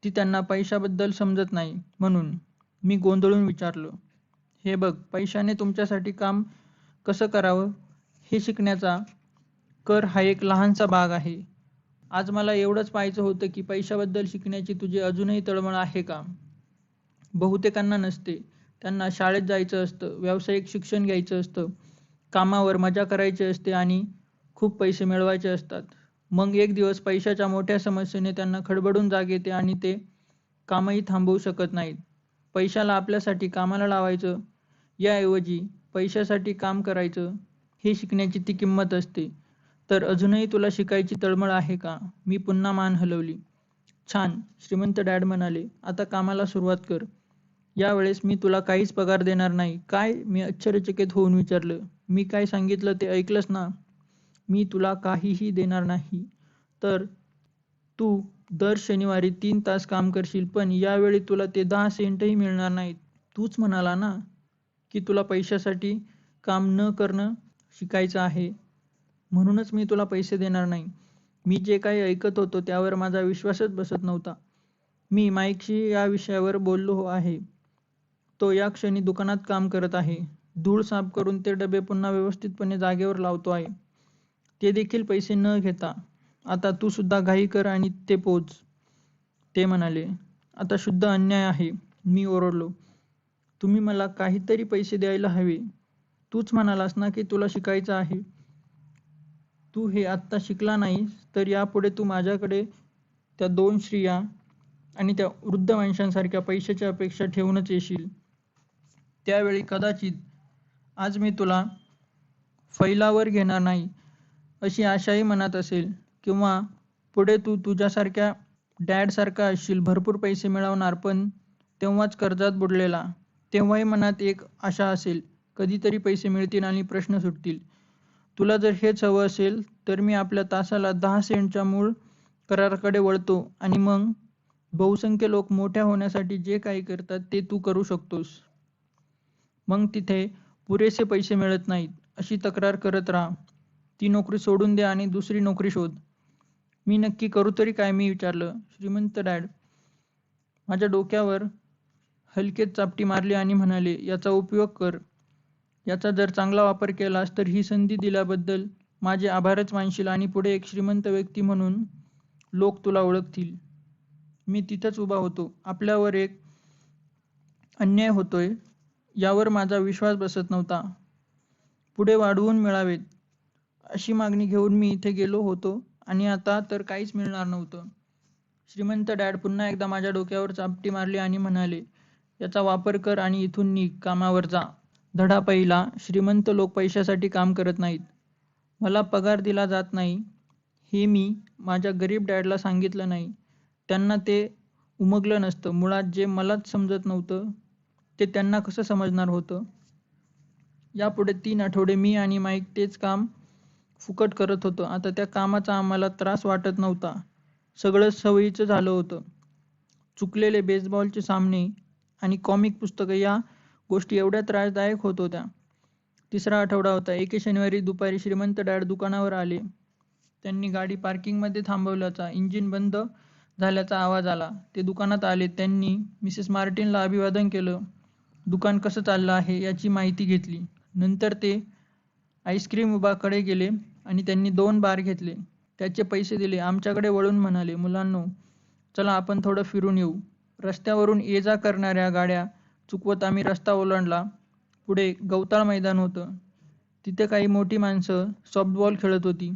ती त्यांना पैशाबद्दल समजत नाही. म्हणून मी गोंधळून विचारलं, हे बघ, पैशाने तुमच्यासाठी काम कसं करावं हे शिकण्याचा कर हा एक लहानसा भाग आहे. आज मला एवढंच पाहायचं होतं की पैशाबद्दल शिकण्याची तुझी अजूनही तळमळ आहे का? बहुतेकांना नसते. त्यांना शाळेत जायचं असतं, व्यावसायिक शिक्षण घ्यायचं असतं, कामावर मजा करायची असते आणि खूप पैसे मिळवायचे असतात. मग एक दिवस पैशाच्या मोठ्या समस्येने त्यांना खडबडून जाग येते आणि ते कामही थांबवू शकत नाहीत. पैशाला आपल्यासाठी कामाला लावायचं याऐवजी पैशासाठी काम करायचं हे शिकण्याची ती किंमत असते. तर अजूनही तुला शिकायची तळमळ आहे का? मी पुन्हा मान हलवली. छान, श्रीमंत डॅड म्हणाले. आता कामाला सुरुवात कर. यावेळेस मी तुला काहीच पगार देणार नाही. काय? मी आश्चर्यचकित होऊन विचारलं. मी काय सांगितलं ते ऐकलंस ना? मी तुला काहीही देणार नाही. तर तू दर शनिवारी 3 तास काम करशील, पण यावेळी तुला ते 10 सेंटही मिळणार नाहीत. तूच म्हणाला ना की तुला पैशासाठी काम न करणं शिकायचं आहे. म्हणूनच मी तुला पैसे देणार नाही. मी जे काही ऐकत होतो त्यावर माझा विश्वासच बसत नव्हता. मी माईकशी या विषयावर बोललो आहे. तो या क्षणी दुकानात काम करत आहे. धूळ साफ करून ते डबे पुन्हा व्यवस्थितपणे जागेवर लावतो आहे. ते देखील पैसे न घेता. आता तू सुद्धा घाई कर आणि ते पोच. ते म्हणाले. आता शुद्ध अन्याय आहे. मी ओरडलो. तुम्ही मला काहीतरी पैसे द्यायला हवे. तूच म्हणालास ना की तुला शिकायचं आहे. तू हे आत्ता शिकला नाहीस तर यापुढे तू माझ्याकडे त्या 2 स्त्रिया आणि त्या वृद्ध माणसांसारख्या पैशाच्या अपेक्षा ठेवूनच येशील. त्यावेळी कदाचित आज मी तुला फैलावर घेणार नाही अशी आशाही मनात असेल, किंवा पुढे तू तुझ्यासारख्या डॅडसारखा असशील, भरपूर पैसे मिळवणार पण तेव्हाच कर्जात बुडलेला. तेव्हाही मनात एक आशा असेल, कधीतरी पैसे मिळतील आणि प्रश्न सुटतील. तुला जर हेच हवं असेल तर मी आपल्या तासाला 10 सेंटच्या मूळ कराराकडे वळतो आणि मग बहुसंख्य लोक मोठ्या होण्यासाठी जे काही करतात ते तू करू शकतोस. मग तिथे पुरेसे पैसे मिळत नाहीत अशी तक्रार करत राहा. ती नोकरी सोडून दे आणि दुसरी नोकरी शोध. मी नक्की करू तरी काय? मी विचारलं. श्रीमंत डॅड माझ्या डोक्यावर हलकेच चापटी मारली आणि म्हणाले, याचा उपयोग कर. याचा जर चांगला वापर केलास तर ही संधी दिल्याबद्दल माझे आभारच मानशील आणि पुढे एक श्रीमंत व्यक्ती म्हणून लोक तुला ओळखतील. मी तिथंच उभा होतो. आपल्यावर एक अन्याय होतोय यावर माझा विश्वास बसत नव्हता. पुढे वाढवून मिळावेत अशी मागणी घेऊन मी इथे गेलो होतो आणि आता तर काहीच मिळणार नव्हतं. श्रीमंत डॅड पुन्हा एकदा माझ्या डोक्यावर चापटी मारली आणि म्हणाले, याचा वापर कर आणि इथून निघ, कामावर जा. धडा पहिला. श्रीमंत लोक पैशासाठी काम करत नाहीत. मला पगार दिला जात नाही हे मी माझ्या गरीब डॅडला सांगितलं नाही. त्यांना ते उमगलं नसतं. मुळात जे मलाच समजत नव्हतं ते त्यांना कसं समजणार होतं. यापुढे 3 आठवडे मी आणि माईक तेच काम फुकट करत होतो. आता त्या कामाचा आम्हाला त्रास वाटत नव्हता. सगळं सवयीचं झालं होतं. चुकलेले बेसबॉलचे सामने आणि कॉमिक पुस्तकं या गोष्टी एवढ्या त्रासदायक होत होत्या. 3रा आठवडा होता. एके शनिवारी दुपारी श्रीमंत डॅड दुकानावर आले. त्यांनी गाडी पार्किंगमध्ये थांबवल्याचा, इंजिन बंद झाल्याचा आवाज आला. ते दुकानात आले. त्यांनी मिसेस मार्टिनला अभिवादन केलं. दुकान कसं चाललं आहे याची माहिती घेतली. नंतर ते आईस्क्रीम उभाकडे गेले आणि त्यांनी 2 बार घेतले. त्याचे पैसे दिले. आमच्याकडे वळून म्हणाले, मुलांनो, चला आपण थोडं फिरून येऊ. रस्त्यावरून ये जा करणाऱ्या गाड्या चुकवत आम्ही रस्ता ओलांडला. पुढे गवताळ मैदान होतं. तिथे काही मोठी माणसं सॉफ्टबॉल खेळत होती.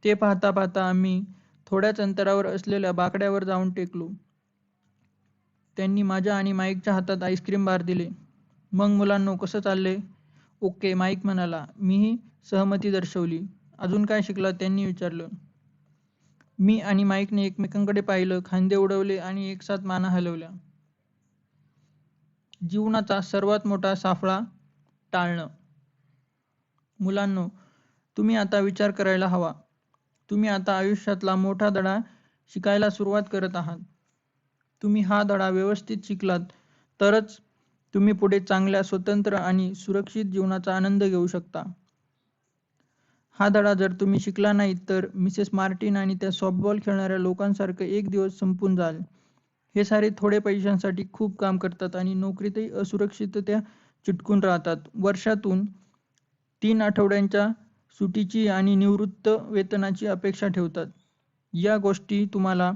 ते पाहता पाहता आम्ही थोड्याच अंतरावर असलेल्या बाकड्यावर जाऊन टेकलो. त्यांनी माझ्या आणि माईकच्या हातात आईस्क्रीम बार दिले. मग मुलांनो, कसं चाललंय? ओके, माईक म्हणाला. मीही सहमती दर्शवली. अजून काय शिकलात? त्यांनी विचारलं. मी आणि माईकने एकमेकांकडे पाहिलं, खांदे उडवले आणि एकसाथ माना हलवल्या. जीवनाचा सर्वात मोठा साफळा टाळणं. मुलांनो, तुम्ही आता विचार करायला हवा. तुम्ही आता आयुष्यातला मोठा धडा शिकायला सुरुवात करत आहात. तुम्ही हा धडा व्यवस्थित शिकलात तरच तुम्ही पुढे चांगल्या, स्वतंत्र आणि सुरक्षित जीवनाचा आनंद घेऊ शकता. हा धडा जर तुम्ही शिकला नाहीत तर मिसेस मार्टिन आणि त्या सॉफ्टबॉल खेळणाऱ्या लोकांसारखं एक दिवस संपून जाल. हे सारे थोडे पैशांसाठी खूप काम करतात आणि नोकरीतही असुरक्षितता चिटकून राहतात. वर्षातून 3 आठवड्यांच्या सुटीची आणि निवृत्त वेतनाची अपेक्षा ठेवतात. या गोष्टी तुम्हाला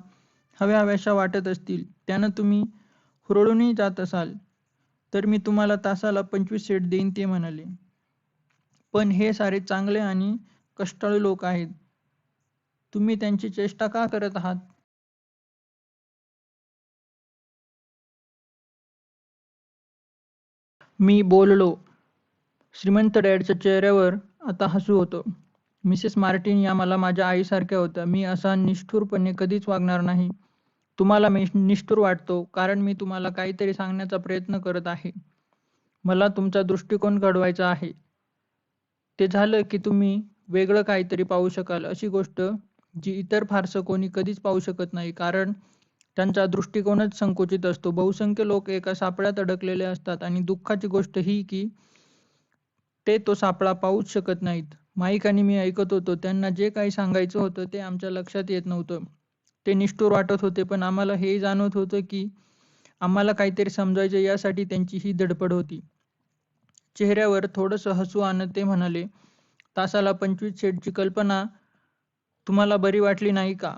हव्याशा वाटत असतील, त्यानं तुम्ही हुरळूनही जात असाल तर मी तुम्हाला तासाला 25 सेंट देईन, ते म्हणाले. पण हे सारे चांगले आणि कष्टाळू लोक आहेत. तुम्ही त्यांची चेष्टा का करत आहात? मी बोललो. श्रीमंत डॅडच्या चेहऱ्यावर आता हसू होतं. मिसेस मार्टिन या मला माझ्या आईसारख्या होत्या. मी असा निष्ठुरपणे कधीच वागणार नाही. तुम्हाला मी निष्ठुर वाटतो कारण मी तुम्हाला काहीतरी सांगण्याचा प्रयत्न करत आहे. मला तुमचा दृष्टिकोन घडवायचा आहे. ते झालं की तुम्ही वेगळं काहीतरी पाहू शकाल, अशी गोष्ट जी इतर फारसं कोणी कधीच पाहू शकत नाही, कारण त्यांचा दृष्टिकोनच संकुचित असतो. बहुसंख्य लोक एका सापळ्यात अडकलेले असतात आणि दुःखाची गोष्ट ही की ते तो सापळा पाहूच शकत नाहीत. माईक आणि मी ऐकत होतो. त्यांना जे काही सांगायचं होतं ते आमच्या लक्षात येत नव्हतं. ते निष्ठुर वाटत होते, पण आम्हाला हेही जाणवत होतं की आम्हाला काहीतरी समजायचं, यासाठी त्यांची ही धडपड होती. चेहऱ्यावर थोडंसं हसू आणत ते म्हणाले, तासाला 25 सेंटची कल्पना तुम्हाला बरी वाटली नाही का?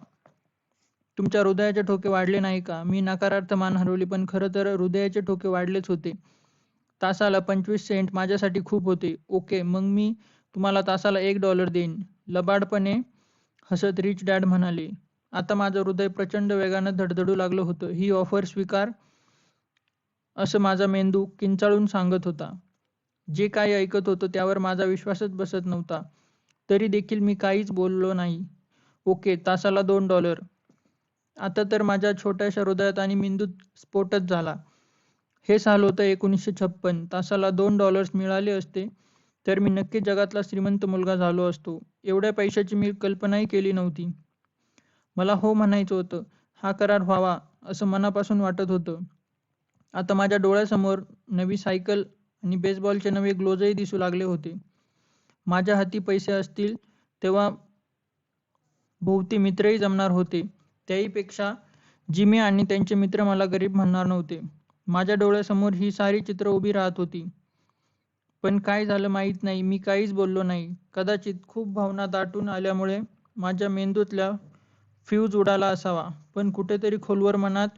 तुमच्या हृदयाचे ठोके वाढले नाही का? मी नकारार्थ मान हलवली, पण खरं तर हृदयाचे ठोके वाढलेच होते. तासाला 25 सेंट माझ्यासाठी खूप होते. ओके, मग मी तुम्हाला तासाला $1 देईन, लबाडपणे हसत रिच डॅड म्हणाले. आता माझं हृदय प्रचंड वेगानं धडधडू लागलं होतं. ही ऑफर स्वीकार, असं माझा मेंदू किंचाळून सांगत होता. जे काही ऐकत होतो त्यावर माझा विश्वासच बसत नव्हता. तरी देखील मी काहीच बोललो नाही. ओके, तासाला $2. आता तर माझ्या छोट्याशा हृदयात आणि मेंदूत स्फोटच झाला. हे साल होतं 1956. तासाला $2 मिळाले असते तर मी नक्कीच जगातला श्रीमंत मुलगा झालो असतो. एवढ्या पैशाची मी कल्पनाही केली नव्हती. मला हो म्हणायचं होतं. हा करार व्हावा असं मनापासून वाटत होतं. आता माझ्या डोळ्यासमोर नवी सायकल आणि बेसबॉलचे नवे ग्लोव्हजही दिसू लागले होते. माझ्या हाती पैसे असतील तेव्हा भोवती मित्रही जमणार होते. त्याहीपेक्षा जिमी आणि त्यांचे मित्र मला गरीब म्हणणार नव्हते. माझ्या डोळ्यासमोर ही सारी चित्र उभी राहत होती. पण काय झालं माहीत नाही. मी काहीच बोललो नाही. कदाचित खूप भावना दाटून आल्यामुळे माझ्या मेंदूतल्या फ्यूज उडाला असावा, पण कुठेतरी खोलवर मनात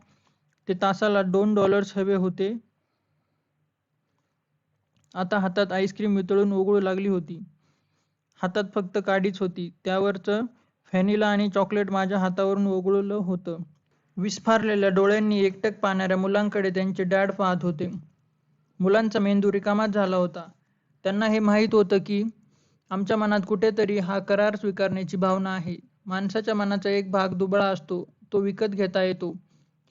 ते तासाला $2 हवे होते. आता हातात आईस्क्रीम वितळून ओघळू लागली होती. हातात फक्त काडीच होती. त्यावरचं व्हॅनिला आणि चॉकलेट माझ्या हातावरून ओघळलं होतं. विस्फारलेल्या डोळ्यांनी एकटक पाहणाऱ्या मुलांकडे त्यांचे डॅड पाहत होते. मुलांचा मेंदू रिकामाच झाला होता. त्यांना हे माहीत होतं की आमच्या मनात कुठेतरी हा करार स्वीकारण्याची भावना आहे. माणसाच्या मनाचा एक भाग दुबळा असतो, तो विकत घेता येतो,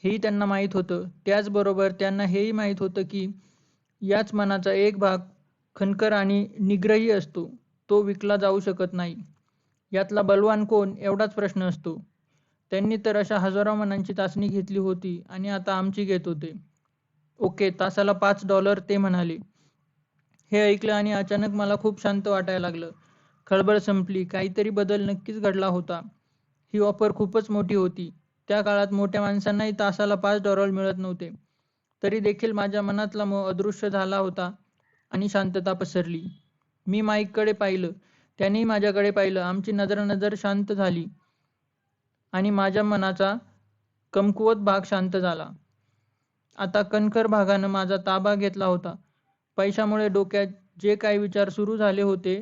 हेही त्यांना माहीत होतं. त्याचबरोबर त्यांना हेही माहीत होतं की याच मनाचा एक भाग खणकर आणि निग्रही असतो, तो विकला जाऊ शकत नाही. यातला बलवान कोण, एवढाच प्रश्न असतो. त्यांनी तर अशा हजारो मनांची चाचणी घेतली होती आणि आता आमची घेत होते. ओके, तासाला $5, ते म्हणाले. हे ऐकलं आणि अचानक मला खूप शांत वाटायला लागलं. खळबळ संपली. काहीतरी बदल नक्कीच घडला होता. ही ऑफर खूपच मोठी होती. त्या काळात मोठ्या माणसांनाही तासाला $5 मिळत नव्हते. तरी देखील माझ्या मनातला मोह अदृश्य झाला होता आणि शांतता पसरली. मी माईककडे पाहिलं. त्यानेही माझ्याकडे पाहिलं. आमची नजरानजर शांत झाली. आणि माझ्या मनाचा कमकुवत भाग शांत झाला. आता कणखर भागानं माझा ताबा घेतला होता. पैशामुळे डोक्यात जे काही विचार सुरू झाले होते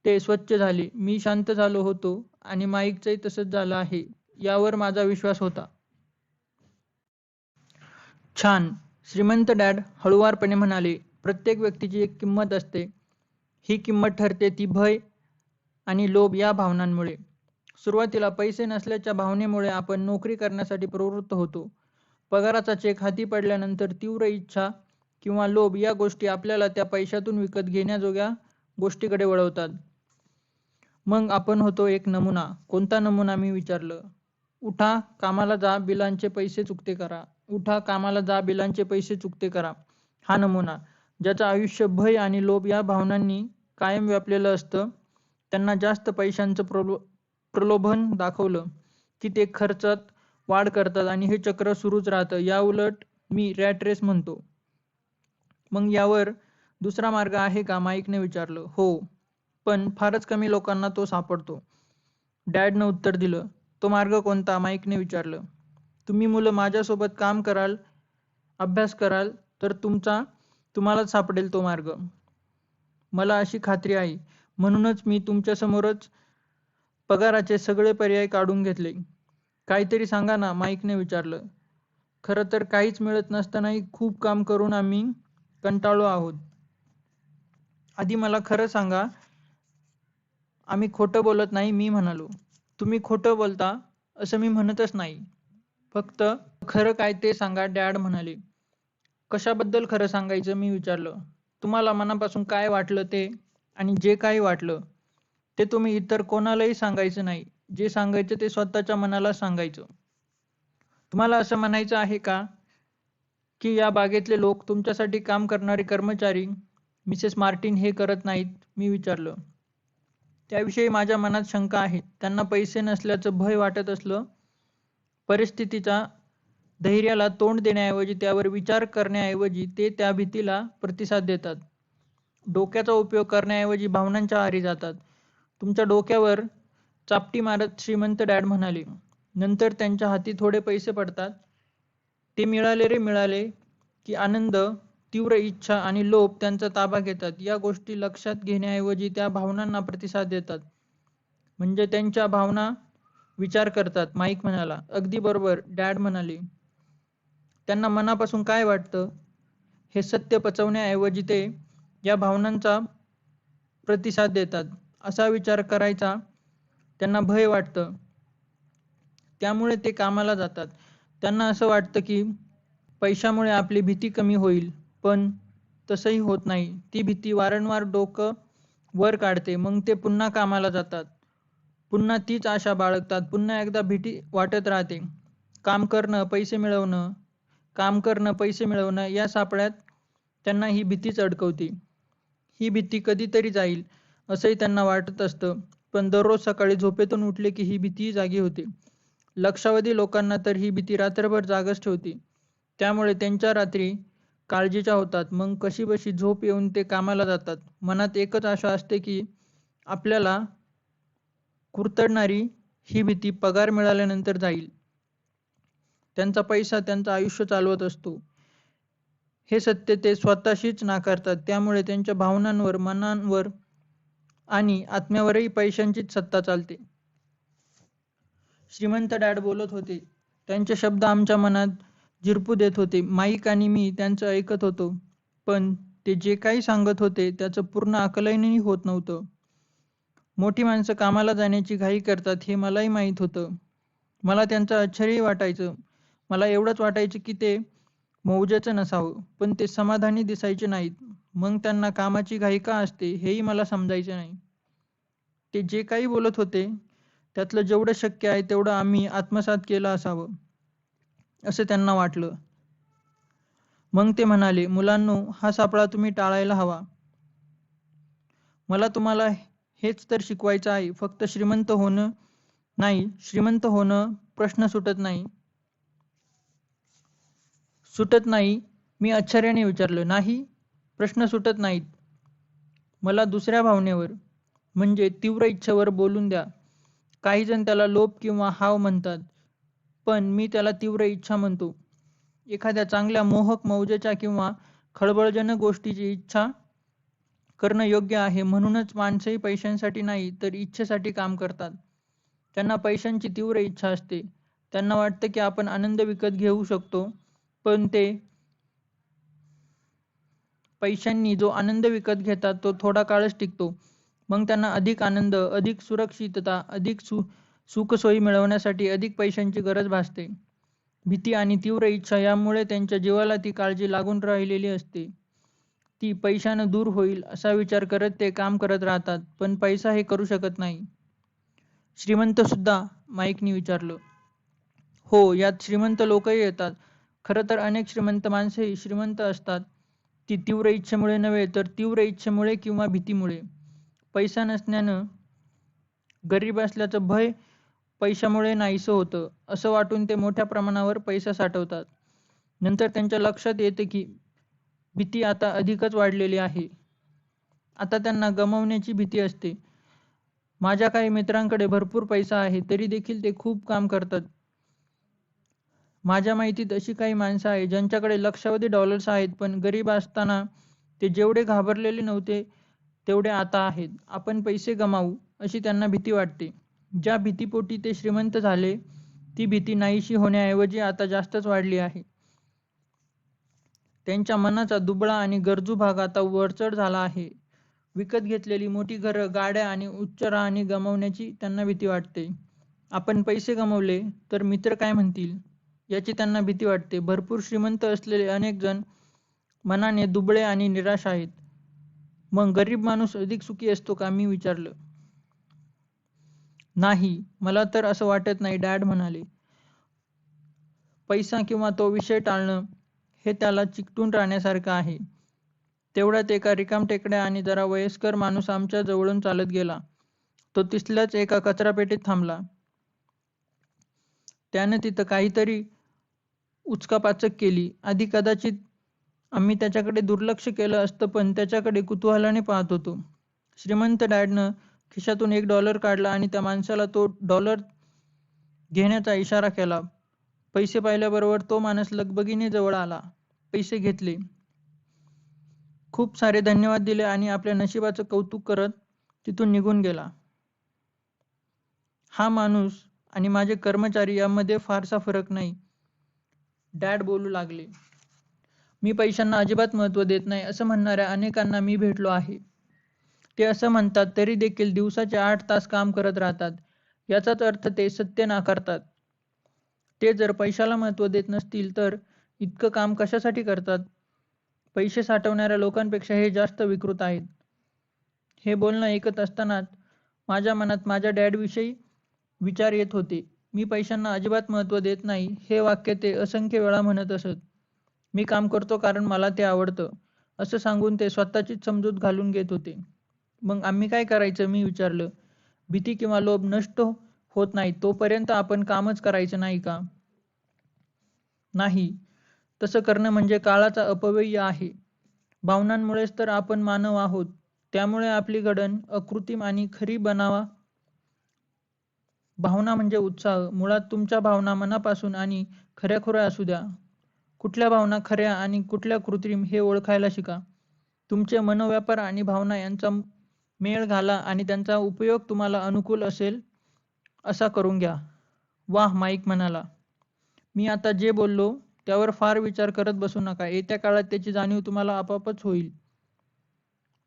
ते स्वच्छ झाले. मी शांत झालो होतो आणि माईकचंही तसंच झालं आहे यावर माझा विश्वास होता. छान. श्रीमंत डॅड हळुवारपणे म्हणाले, प्रत्येक व्यक्तीची एक किंमत असते. ही किंमत ठरते ती भय आणि लोभ या भावनांमुळे. सुरुवातीला पैसे नसल्याच्या भावनेमुळे आपण नोकरी करण्यासाठी प्रवृत्त होतो. पगाराचा चेक हाती पडल्यानंतर तीव्र इच्छा किंवा लोभ या गोष्टी आपल्याला त्या पैशातून विकत घेण्याजोग्या गोष्टीकडे वळवतात. मग आपण होतो एक नमुना. कोणता नमुना, मी विचारलं. उठा कामाला जा, बिलांचे पैसे चुकते करा. उठा कामाला जा, बिलांचे पैसे चुकते करा. हा नमुना. ज्याचं आयुष्य भय आणि लोभ या भावनांनी कायम व्यापलेलं असतं, त्यांना जास्त पैशांचं प्रलोभन दाखवलं की ते खर्चात वाढ करतात आणि हे चक्र सुरूच राहतं. याउलट मी रॅट रेस म्हणतो. मग यावर दुसरा मार्ग आहे का, माईकने विचारलं. हो, पण फारच कमी लोकांना तो सापडतो, डॅडनं उत्तर दिलं. तो मार्ग कोणता, माईकने विचारलं. तुम्ही मुलं माझ्यासोबत काम कराल, अभ्यास कराल तर तुम्हालाच सापडेल तो मार्ग. मला अशी खात्री आहे. म्हणूनच मी तुमच्यासमोरच पगाराचे सगळे पर्याय काढून घेतले. काहीतरी सांगा ना, माईकने विचारलं. खरं तर काहीच मिळत नसतानाही खूप काम करून आम्ही कंटाळलो आहोत. आधी मला खरं सांगा. आम्ही खोटं बोलत नाही, मी म्हणालो. तुम्ही खोटं बोलता असं मी म्हणतच नाही. फक्त खरं काय ते सांगा, डॅड म्हणाले. कशाबद्दल खरं सांगायचं, मी विचारलं. तुम्हाला मनापासून काय वाटलं ते, आणि जे काही वाटलं ते तुम्ही इतर कोणालाही सांगायचं नाही. जे सांगायचं ते स्वतःच्या मनाला सांगायचं. तुम्हाला असं म्हणायचं आहे का की या बागेतले लोक, तुमच्यासाठी काम करणारे कर्मचारी, मिसेस मार्टिन हे करत नाहीत, मी विचारलं. त्याविषयी माझ्या मनात शंका आहे. त्यांना पैसे नसल्याचं भय वाटत असलं, परिस्थितीच्या धैर्याला तोंड देण्याऐवजी, त्यावर विचार करण्याऐवजी ते त्या भीतीला प्रतिसाद देतात. डोक्याचा उपयोग करण्याऐवजी भावनांच्या आहारी जातात. तुमच्या डोक्यावर चापटी मारत श्रीमंत डॅड म्हणाले. नंतर त्यांच्या हाती थोडे पैसे पडतात. ते मिळाले रे मिळाले की आनंद, तीव्र इच्छा आणि लोभ त्यांचा ताबा घेतात. या गोष्टी लक्षात घेण्याऐवजी त्या भावनांना प्रतिसाद देतात. म्हणजे त्यांच्या भावना विचार करतात, माईक म्हणाला. अगदी बरोबर, डॅड म्हणाले. त्यांना मनापासून काय वाटतं हे सत्य पचवण्याऐवजी ते या भावनांचा प्रतिसाद देतात. असा विचार करायचा त्यांना भय वाटतं, त्यामुळे ते कामाला जातात. त्यांना असं वाटतं की पैशामुळे आपली भीती कमी होईल, पण तसंही होत नाही. ती भीती वारंवार डोकं वर काढते. मग ते पुन्हा कामाला जातात, पुन्हा तीच आशा बाळगतात. पुन्हा एकदा भीती वाटत राहते. काम करणं, पैसे मिळवणं, काम करणं, पैसे मिळवणं या सापळ्यात त्यांना ही भीतीच अडकवते. ही भीती कधीतरी जाईल असंही त्यांना वाटत असतं, पण दररोज सकाळी झोपेतून उठले की ही भीती जागी होते. लक्षावधी लोकांना तर ही भीती रात्रभर जागच ठेवते. त्यामुळे त्यांच्या रात्री काळजीच्या होतात. मग कशीबशी झोप येऊन ते कामाला जातात. मनात एकच आशा असते की आपल्याला कुरतडणारी ही भीती पगार मिळाल्यानंतर जाईल. त्यांचा पैसा त्यांचं आयुष्य चालवत असतो, हे सत्य ते स्वतःशीच नाकारतात. त्यामुळे त्यांच्या भावनांवर, मनांवर आणि आत्म्यावरही पैशांचीच सत्ता चालते. श्रीमंत डॅड बोलत होते. त्यांचे शब्द आमच्या मनात झिरपू देत होते. माईक आणि मी त्यांचं ऐकत होतो, पण ते जे काही सांगत होते त्याचं पूर्ण आकलनही होत नव्हतं. मोठी माणसं कामाला जाण्याची घाई करतात हे मलाही माहीत होतं. मला त्यांचं आश्चर्यही वाटायचं. मला एवढंच वाटायचं की ते मौजाचं नसावं, पण ते समाधानी दिसायचे नाहीत. मग त्यांना कामाची घाई का असते हेही मला समजायचे नाही. ते जे काही बोलत होते त्यातलं जेवढं शक्य आहे तेवढं आम्ही आत्मसात केलं असावं असं त्यांना वाटलं. मग ते म्हणाले, मुलांनो, हा सापळा तुम्ही टाळायला हवा. मला तुम्हाला हेच तर शिकवायचं आहे. फक्त श्रीमंत होणं नाही. श्रीमंत होणं प्रश्न सुटत नाही, मी आश्चर्याने विचारलं. नाही, प्रश्न सुटत नाहीत. मला दुसऱ्या भावनेवर, म्हणजे तीव्र इच्छेवर बोलून द्या. काही जण त्याला लोभ किंवा हाव म्हणतात, पण मी त्याला तीव्र इच्छा म्हणतो. एखाद्या चांगल्या मोहक मौजेच्या किंवा खळबळजनक गोष्टीची इच्छा करणं योग्य आहे. म्हणूनच माणसंही पैशांसाठी नाही तर इच्छेसाठी काम करतात. त्यांना पैशांची तीव्र इच्छा असते. त्यांना वाटतं की आपण आनंद विकत घेऊ शकतो, पण ते पैशांनी जो आनंद विकत घेतात तो थोडा काळच टिकतो. मग त्यांना अधिक आनंद, अधिक सुरक्षितता, अधिक सुखसोयी मिळवण्यासाठी अधिक पैशांची गरज भासते. भीती आणि तीव्र इच्छा यामुळे त्यांच्या जीवाला ती काळजी लागून राहिलेली असते. ती पैशानं दूर होईल असा विचार करत ते काम करत राहतात, पण पैसा हे करू शकत नाही. श्रीमंत सुद्धा? माईकने विचारलं. हो, यात श्रीमंत लोकही येतात. खरं तर अनेक श्रीमंत माणसेही श्रीमंत असतात. ती तीव्र इच्छेमुळे नव्हे तर तीव्र इच्छेमुळे किंवा भीतीमुळे. पैसा नसण्यानं गरीब असल्याचं भय पैशामुळे नाहीसं होतं असं वाटून ते मोठ्या प्रमाणावर पैसा साठवतात. नंतर त्यांच्या लक्षात येतं की भीती आता अधिकच वाढलेली आहे. आता त्यांना गमावण्याची भीती असते. माझ्या काही मित्रांकडे भरपूर पैसा आहे तरी देखील ते खूप काम करतात. माझ्या माहितीत अशी काही माणसं आहेत ज्यांच्याकडे लक्षावधी डॉलर्स आहेत, पण गरीब असताना ते जेवढे घाबरलेले नव्हते तेवढे आता आहेत. आपण पैसे गमावू अशी त्यांना भीती वाटते. ज्या भीतीपोटी ते श्रीमंत झाले ती भीती नाहीशी होण्याऐवजी आता जास्तच वाढली आहे. त्यांच्या मनाचा दुबळा आणि गरजू भाग आता वरचढ झाला आहे. विकत घेतलेली मोठी घरं, गाड्या आणि उच्च राहणी गमावण्याची त्यांना भीती वाटते. आपण पैसे गमावले तर मित्र काय म्हणतील याची त्यांना भीती वाटते. भरपूर श्रीमंत असलेले अनेक जण मनाने दुबळे आणि निराश आहेत. मग गरीब माणूस अधिक सुखी असतो का? मी विचारलं. नाही, मला तर असं वाटत नाही, डॅड म्हणाले. पैसा किंवा तो विषय टाळणं हे त्याला चिकटून राहण्यासारखं आहे. तेवढ्यात एका रिकामटेकड्या आणि जरा वयस्कर माणूस आमच्या जवळून चालत गेला. तो तिथल्याच एका कचरापेटीत थांबला. त्यानं तिथं काहीतरी उचकापाचक केली. आधी कदाचित आम्ही त्याच्याकडे दुर्लक्ष केलं असतं, पण त्याच्याकडे कुतूहलाने पाहत होतो. श्रीमंत डॅडनं खिशातून $1 काढला आणि त्या माणसाला तो डॉलर घेण्याचा इशारा केला. पैसे पाहिल्याबरोबर तो माणूस लगबगीने जवळ आला. पैसे घेतले, खूप सारे धन्यवाद दिले आणि आपल्या नशिबाचं कौतुक करत तिथून निघून गेला. हा माणूस आणि माझे कर्मचारी यामध्ये फारसा फरक नाही, डॅड बोलू लागले. मी पैशांना अजिबात महत्त्व देत नाही असं म्हणणाऱ्या अनेकांना मी भेटलो आहे. ते असं म्हणतात तरी देखील दिवसाचे 8 तास काम करत राहतात. याचाच अर्थ ते सत्य नाकारतात. ते जर पैशाला महत्त्व देत नसतील तर इतकं काम कशासाठी करतात? पैसे साठवणाऱ्या लोकांपेक्षा हे जास्त विकृत आहेत. हे बोलणं ऐकत असतानाच माझ्या मनात माझ्या डॅडविषयी विचार येत होते. मी पैशांना अजिबात महत्त्व देत नाही हे वाक्य ते असंख्य वेळा म्हणत असत. मी काम करतो कारण मला ते आवडतं असं सांगून ते स्वतःचीच समजूत घालून घेत होते. मग आम्ही काय करायचं? मी विचारलं. भीती किंवा लोभ नष्ट होत नाही तोपर्यंत आपण कामच करायचं नाही का? नाही, तसं करणं म्हणजे काळाचा अपव्यय आहे. भावनांमुळेच तर आपण मानव आहोत. त्यामुळे आपली घडण अकृत्रिम आणि खरी बनावा. भावना म्हणजे उत्साह. मुळात तुमच्या भावना मनापासून आणि खऱ्याखुऱ्या असू द्या. कुठल्या भावना खऱ्या आणि कुठल्या कृत्रिम हे ओळखायला शिका. तुमचे मनोव्यापार आणि भावना यांचा मेळ घाला आणि त्यांचा उपयोग तुम्हाला अनुकूल असेल असा करून घ्या. वाह, माईक म्हणाला. मी आता जे बोललो त्यावर फार विचार करत बसू नका. येत्या काळात त्याची जाणीव तुम्हाला आपोआपच होईल.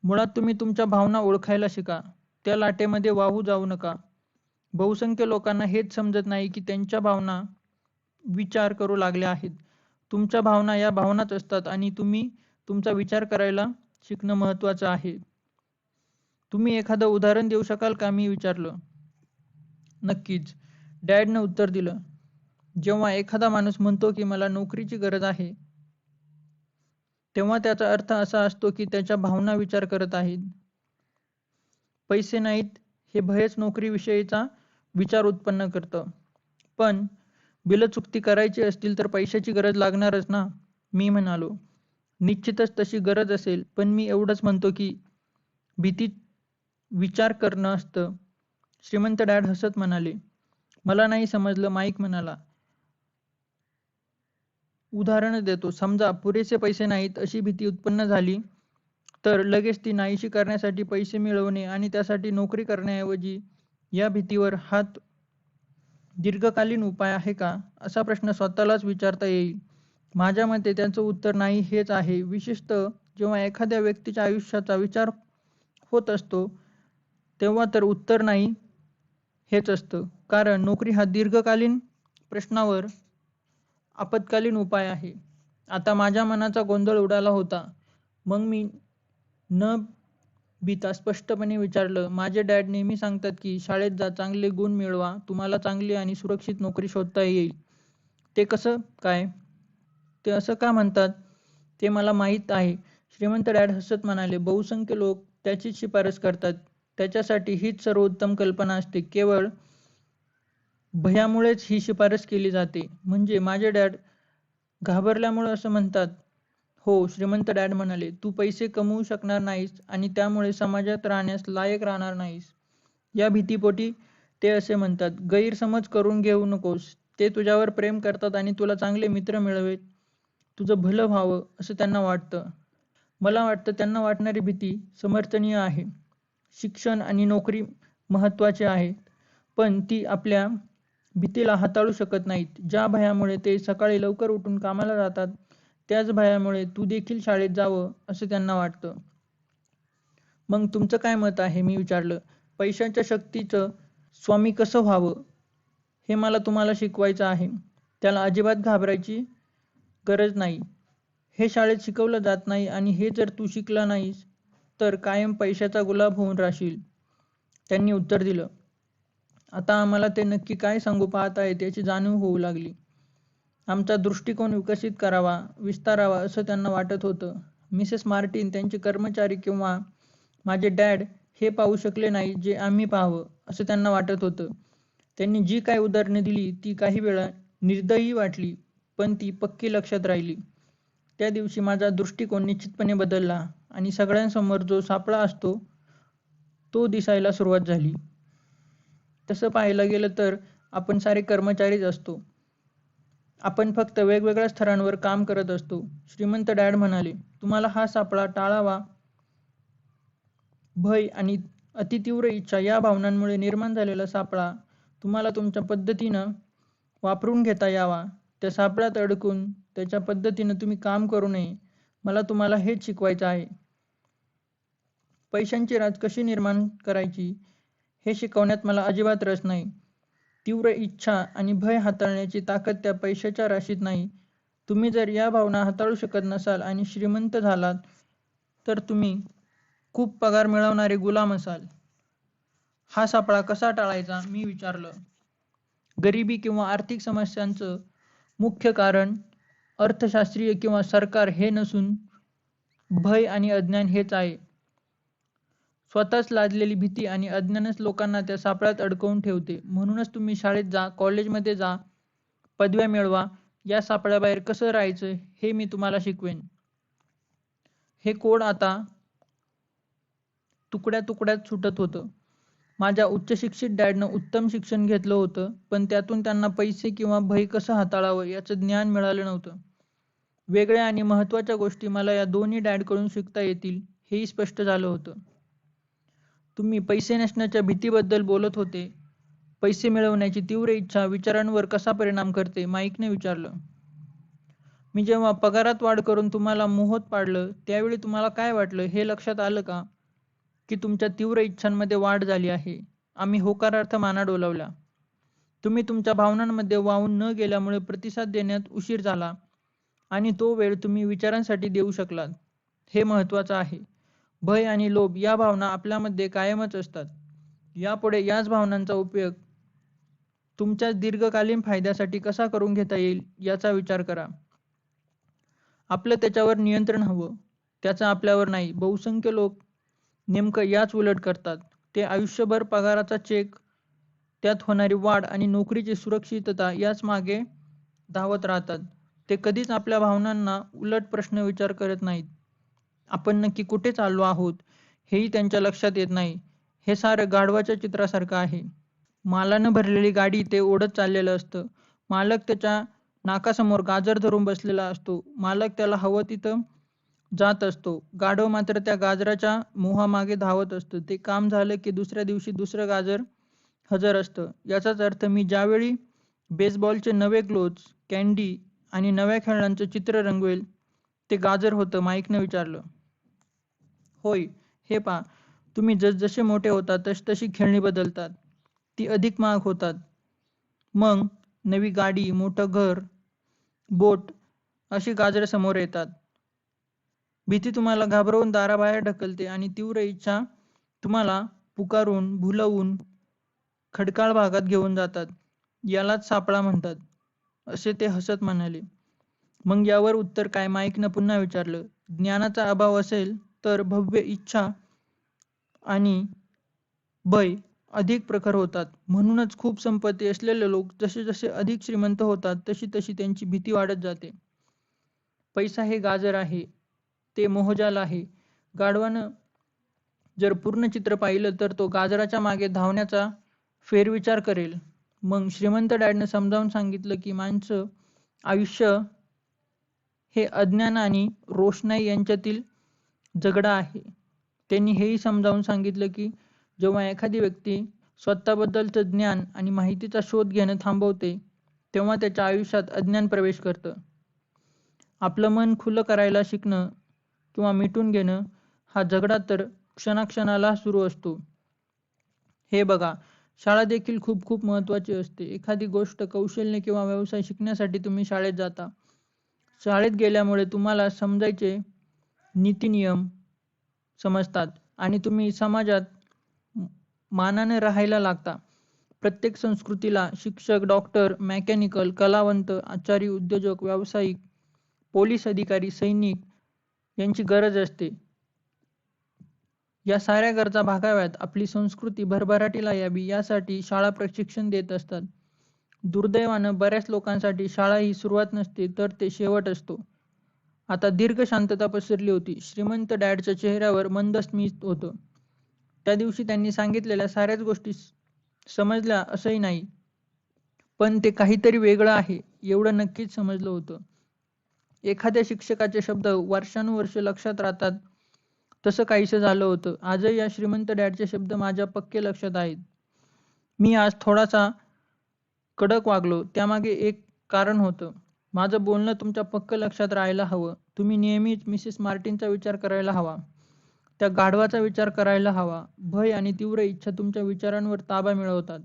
मुळात तुम्ही तुमच्या भावना ओळखायला शिका. त्या लाटेमध्ये वाहू जाऊ नका. बहुसंख्य लोकांना हेच समजत नाही की त्यांच्या भावना विचार करू लागल्या आहेत. तुमच्या भावना या भावनाच असतात आणि तुम्ही तुमचा विचार करायला शिकणं महत्त्वाचं आहे. तुम्ही एखादं उदाहरण देऊ शकाल का? मी विचारलं. नक्कीच, डॅडनं उत्तर दिलं. जेव्हा एखादा माणूस म्हणतो की मला नोकरीची गरज आहे, तेव्हा त्याचा अर्थ असा असतो की त्याच्या भावना विचार करत आहेत. पैसे नाहीत हे भयच नोकरीविषयीचा विचार उत्पन्न करतं. पण बिलचुकती करायची असतील तर पैशाची गरज लागणारच ना? मी म्हणालो. निश्चितच तशी गरज असेल, पण मी एवढंच म्हणतो की भीती विचार करणं असतं. श्रीमंत डॅड हसत म्हणाले. मला नाही समजलं, माईक म्हणाला. उदाहरण देतो. समजा पुरेसे पैसे नाहीत अशी भीती उत्पन्न झाली तर लगेच ती नाहीशी करण्यासाठी पैसे मिळवणे आणि त्यासाठी नोकरी करण्याऐवजी या भीतीवर हात दीर्घकालीन उपाय आहे का, असा प्रश्न स्वतःलाच विचारता येईल. माझ्या मते त्याचं उत्तर नाही हेच आहे. विशेषतः जेव्हा एखाद्या व्यक्तीच्या आयुष्याचा विचार होत असतो तेव्हा तर उत्तर नाही हेच असतं. कारण नोकरी हा दीर्घकालीन प्रश्नावर आपत्कालीन उपाय आहे. आता माझ्या मनाचा गोंधळ उडाला होता. मग मी न भीता स्पष्टपणे विचारलं, माझे डॅड नेहमी सांगतात की शाळेत जा, चांगले गुण मिळवा, तुम्हाला चांगली आणि सुरक्षित नोकरी शोधता येईल. ते कसं काय? ते असं का म्हणतात ते मला माहीत आहे. श्रीमंत डॅड हसत म्हणाले. बहुसंख्य लोक त्याचीच शिफारस करतात. त्याच्यासाठी हीच सर्वोत्तम कल्पना असते. केवळ भयामुळेच ही शिफारस केली जाते. म्हणजे माझे डॅड घाबरल्यामुळे असं म्हणतात. हो, श्रीमंत डॅड म्हणाले. तू पैसे कमवू शकणार नाहीस आणि त्यामुळे समाजात राहण्यास लायक राहणार नाहीस. या भीतीपोटी ते असे म्हणतात. गैरसमज करून घेऊ नकोस. ते तुझ्यावर प्रेम करतात आणि तुला चांगले मित्र मिळवेत, तुझं भलं व्हावं असं त्यांना वाटतं. मला वाटतं त्यांना वाटणारी भीती समर्थनीय आहे. शिक्षण आणि नोकरी महत्त्वाचे आहेत, पण ती आपल्या भीतीला हाताळू शकत नाहीत. ज्या भयामुळे ते सकाळी लवकर उठून कामाला जातात, त्याच भयामुळे तू देखील शाळेत जावं असं त्यांना वाटतं. मग तुमचं काय मत आहे? मी विचारलं. पैशाच्या शक्तीचं स्वामी कसं व्हावं हे मला तुम्हाला शिकवायचं आहे. त्याला अजिबात घाबरायची गरज नाही. हे शाळेत शिकवलं जात नाही आणि हे जर तू शिकला नाहीस तर कायम पैशाचा गुलाब होऊन राहशील. त्यांनी उत्तर दिलं. आता आम्हाला ते नक्की काय सांगू पाहत आहेत याची जाणीव होऊ लागली. आमचा दृष्टिकोन विकसित करावा, विस्तारावा असं त्यांना वाटत होतं. मिसेस मार्टिन, त्यांचे कर्मचारी किंवा माझे डॅड हे पाहू शकले नाही जे आम्ही पाहावं असं त्यांना वाटत होतं. त्यांनी जी काय उदाहरणे दिली ती काही वेळा निर्दयी वाटली, पण ती पक्की लक्षात राहिली. त्या दिवशी माझा दृष्टिकोन निश्चितपणे बदलला आणि सगळ्यांसमोर जो सापळा असतो तो दिसायला सुरुवात झाली. तसं पाहायला गेलं तर आपण सारे कर्मचारीच असतो. आपण फक्त वेगवेगळ्या स्तरांवर काम करत असतो. श्रीमंत डॅड म्हणाले. तुम्हाला हा सापळा टाळावा. भय आणि अतितीव्र इच्छा या भावनांमुळे निर्माण झालेला सापळा तुम्हाला तुमच्या पद्धतीनं वापरून घेता यावा. त्या सापळ्यात अडकून त्याच्या पद्धतीनं तुम्ही काम करू नये. मला तुम्हाला हेच शिकवायचं आहे. पैशांची राज कशी निर्माण करायची हे शिकवण्यात मला अजिबात रस नाही. तीव्र इच्छा आणि भय हाताळण्याची ताकद त्या पैशाच्या राशीत नाही. तुम्ही जर या भावना हाताळू शकत नसाल आणि श्रीमंत झालात तर तुम्ही खूप पगार मिळवणारे गुलाम असाल. हा सापळा कसा टाळायचा? मी विचारलं. गरिबी किंवा आर्थिक समस्यांचं मुख्य कारण अर्थशास्त्रीय किंवा सरकार हे नसून भय आणि अज्ञान हेच आहे. स्वतःच लादलेली भीती आणि अज्ञानच लोकांना त्या सापळ्यात अडकवून ठेवते. म्हणूनच तुम्ही शाळेत जा, कॉलेजमध्ये जा, पदव्या मिळवा. या सापळ्याबाहेर कसं राहायचं हे मी तुम्हाला शिकवेन. हे कोड आता तुकड्या तुकड्यात सुटत होतं. माझ्या उच्चशिक्षित डॅडनं उत्तम शिक्षण घेतलं होतं, पण त्यातून त्यांना पैसे किंवा भय कसं हाताळावं याचं ज्ञान मिळालं नव्हतं. वेगळ्या आणि महत्त्वाच्या गोष्टी मला या दोन्ही डॅडकडून शिकता येतील हेही स्पष्ट झालं होतं. तुम्ही पैसे नसण्याच्या भीतीबद्दल बोलत होते. पैसे मिळवण्याची तीव्र इच्छा विचारांवर कसा परिणाम करते? माईकने विचारलं. मी जेव्हा पगारात वाढ करून तुम्हाला मोहात पाडलं त्यावेळी तुम्हाला काय वाटलं? हे लक्षात आलं का की तुमच्या तीव्र इच्छांमध्ये वाढ झाली आहे? आम्ही होकारार्थ माना डोलावला. तुम्ही तुमच्या भावनांमध्ये वाहून न गेल्यामुळे प्रतिसाद देण्यात उशीर झाला आणि तो वेळ तुम्ही विचारांसाठी देऊ शकलात. हे महत्त्वाचं आहे. भय आणि लोभ या भावना आपल्यामध्ये कायमच असतात. यापुढे याच भावनांचा उपयोग तुमच्या दीर्घकालीन फायद्यासाठी कसा करून घेता येईल याचा विचार करा. आपलं त्याच्यावर नियंत्रण हवं, त्याचं आपल्यावर नाही. बहुसंख्य लोक नेमकं याच उलट करतात. ते आयुष्यभर पगाराचा चेक, त्यात होणारी वाढ आणि नोकरीची सुरक्षितता याच मागे धावत राहतात. ते कधीच आपल्या भावनांना उलट प्रश्न विचार करत नाहीत. आपण नक्की कुठे चाललो आहोत हेही त्यांच्या लक्षात येत नाही. हे सारं गाढवाच्या चित्रासारखं आहे. मालानं भरलेली गाडी ते ओढत चाललेलं असतं. मालक त्याच्या नाकासमोर गाजर धरून बसलेला असतो. मालक त्याला हवं तिथं जात असतो. गाढव मात्र त्या गाजराच्या मोहामागे धावत असतं. ते काम झालं की दुसऱ्या दिवशी दुसरं गाजर हजर असतं. याचाच अर्थ मी ज्यावेळी बेसबॉलचे नवे ग्लोव्ज, कँडी आणि नव्या खेळांचं चित्र रंगवेल ते गाजर होतं, माईकनं विचारलं. होय, हे पहा, तुम्ही जसजसे मोठे होता तसतशी खेळणी बदलतात. ती अधिक महाग होतात. मग नवी गाडी, मोठं घर, बोट अशी गाजरं समोर येतात. भीती तुम्हाला घाबरवून दाराबाहेर ढकलते आणि तीव्र इच्छा तुम्हाला पुकारून, भुलवून खडकाळ भागात घेऊन जातात. यालाच सापळा म्हणतात, असे ते हसत म्हणाले. मग यावर उत्तर काय? माईकनं पुन्हा विचारलं. ज्ञानाचा अभाव असेल तर भव्य इच्छा आणि भय अधिक प्रखर होतात. म्हणूनच खूप संपत्ती असलेले लोक जसे जसे अधिक श्रीमंत होतात तशी तशी त्यांची भीती वाढत जाते. पैसा हे गाजर आहे, ते मोहजाल आहे. गाढवानं जर पूर्ण चित्र पाहिलं तर तो गाजराच्या मागे धावण्याचा फेरविचार करेल. मग श्रीमंत डॅडनं समजावून सांगितलं की माणसं आयुष्य हे अज्ञान आणि रोषणाई यांच्यातील झगडा आहे. त्यांनी हेही समजावून सांगितलं की जेव्हा एखादी व्यक्ती स्वतःबद्दलचं ज्ञान आणि माहितीचा शोध घेणं थांबवते तेव्हा त्याच्या आयुष्यात अज्ञान प्रवेश करतं. आपलं मन खुलं करायला शिकणं किंवा मिटून घेणं हा झगडा तर क्षणाक्षणाला सुरू असतो. हे बघा, शाळा देखील खूप खूप महत्त्वाची असते. एखादी गोष्ट, कौशल्य किंवा व्यवसाय शिकण्यासाठी तुम्ही शाळेत जाता. शाळेत गेल्यामुळे तुम्हाला समजायचे नीतिनियम समजतात आणि तुम्ही समाजात मानाने राहायला लागता. प्रत्येक संस्कृतीला शिक्षक, डॉक्टर, मेकॅनिकल, कलावंत, आचारी, उद्योजक, व्यावसायिक, पोलीस अधिकारी, सैनिक यांची गरज असते. या साऱ्या गरजा भागाव्यात, आपली संस्कृती भरभराटीला यावी यासाठी शाळा प्रशिक्षण देत असतात. दुर्दैवानं बऱ्याच लोकांसाठी शाळा ही सुरुवात नसते तर ते शेवट असतो. आता दीर्घ शांतता पसरली होती. श्रीमंत डॅडच्या चेहऱ्यावर मंद स्मित होतं. त्या दिवशी त्यांनी सांगितलेल्या साऱ्याच गोष्टी समजल्या असंही नाही, पण ते काहीतरी वेगळं आहे एवढं नक्कीच समजलं होतं. एखाद्या शिक्षकाचे शब्द वर्षानुवर्षे लक्षात राहतात तसं काहीसं झालं होतं. आजही या श्रीमंत डॅडचे शब्द माझ्या पक्के लक्षात आहेत. मी आज थोडासा कडक वागलो त्यामागे एक कारण होतं. माझं बोलणं तुमच्या पक्क लक्षात राहायला हवं. तुम्ही नेहमीच मिसेस मार्टिनचा विचार करायला हवा. त्या गाढवाचा विचार करायला हवा. भय आणि तीव्र इच्छा तुमच्या विचारांवर ताबा मिळवतात.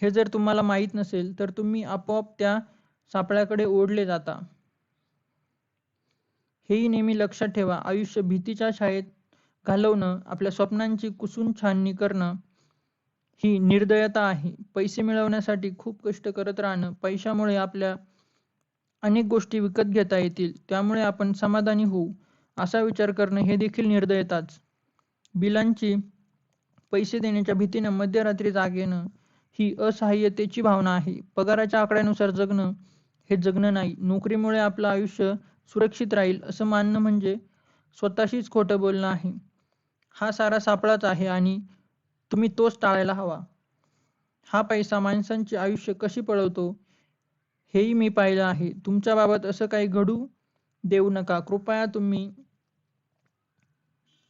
हे जर तुम्हाला माहीत नसेल तर तुम्ही आपोआप त्या सापळ्याकडे ओढले जाता. हेही नेहमी लक्षात ठेवा. आयुष्य भीतीच्या छायेत घालवणं, आपल्या स्वप्नांची कुसून छाननी करणं ही निर्दयता आहे. पैसे मिळवण्यासाठी खूप कष्ट करत राहणं, पैशामुळे आपल्या अनेक गोष्टी विकत घेता येतील त्यामुळे आपण समाधानी होऊ असा विचार करणं हे देखील निर्दयताच. बिलांची पैसे देण्याच्या भीतीनं मध्यरात्री जाग येणं ही असहाय्यतेची भावना आहे. पगाराच्या आकड्यानुसार जगणं हे जगणं नाही. नोकरीमुळे आपलं आयुष्य सुरक्षित राहील असं मानणं म्हणजे स्वतःशीच खोटं बोलणं आहे. हा सारा सापळाच आहे आणि तुम्ही तोच टाळायला हवा. हा पैसा माणसांची आयुष्य कशी पळवतो हेही मी पाहिलं आहे. तुमच्याबाबत असं काही घडू देऊ नका. कृपया तुम्ही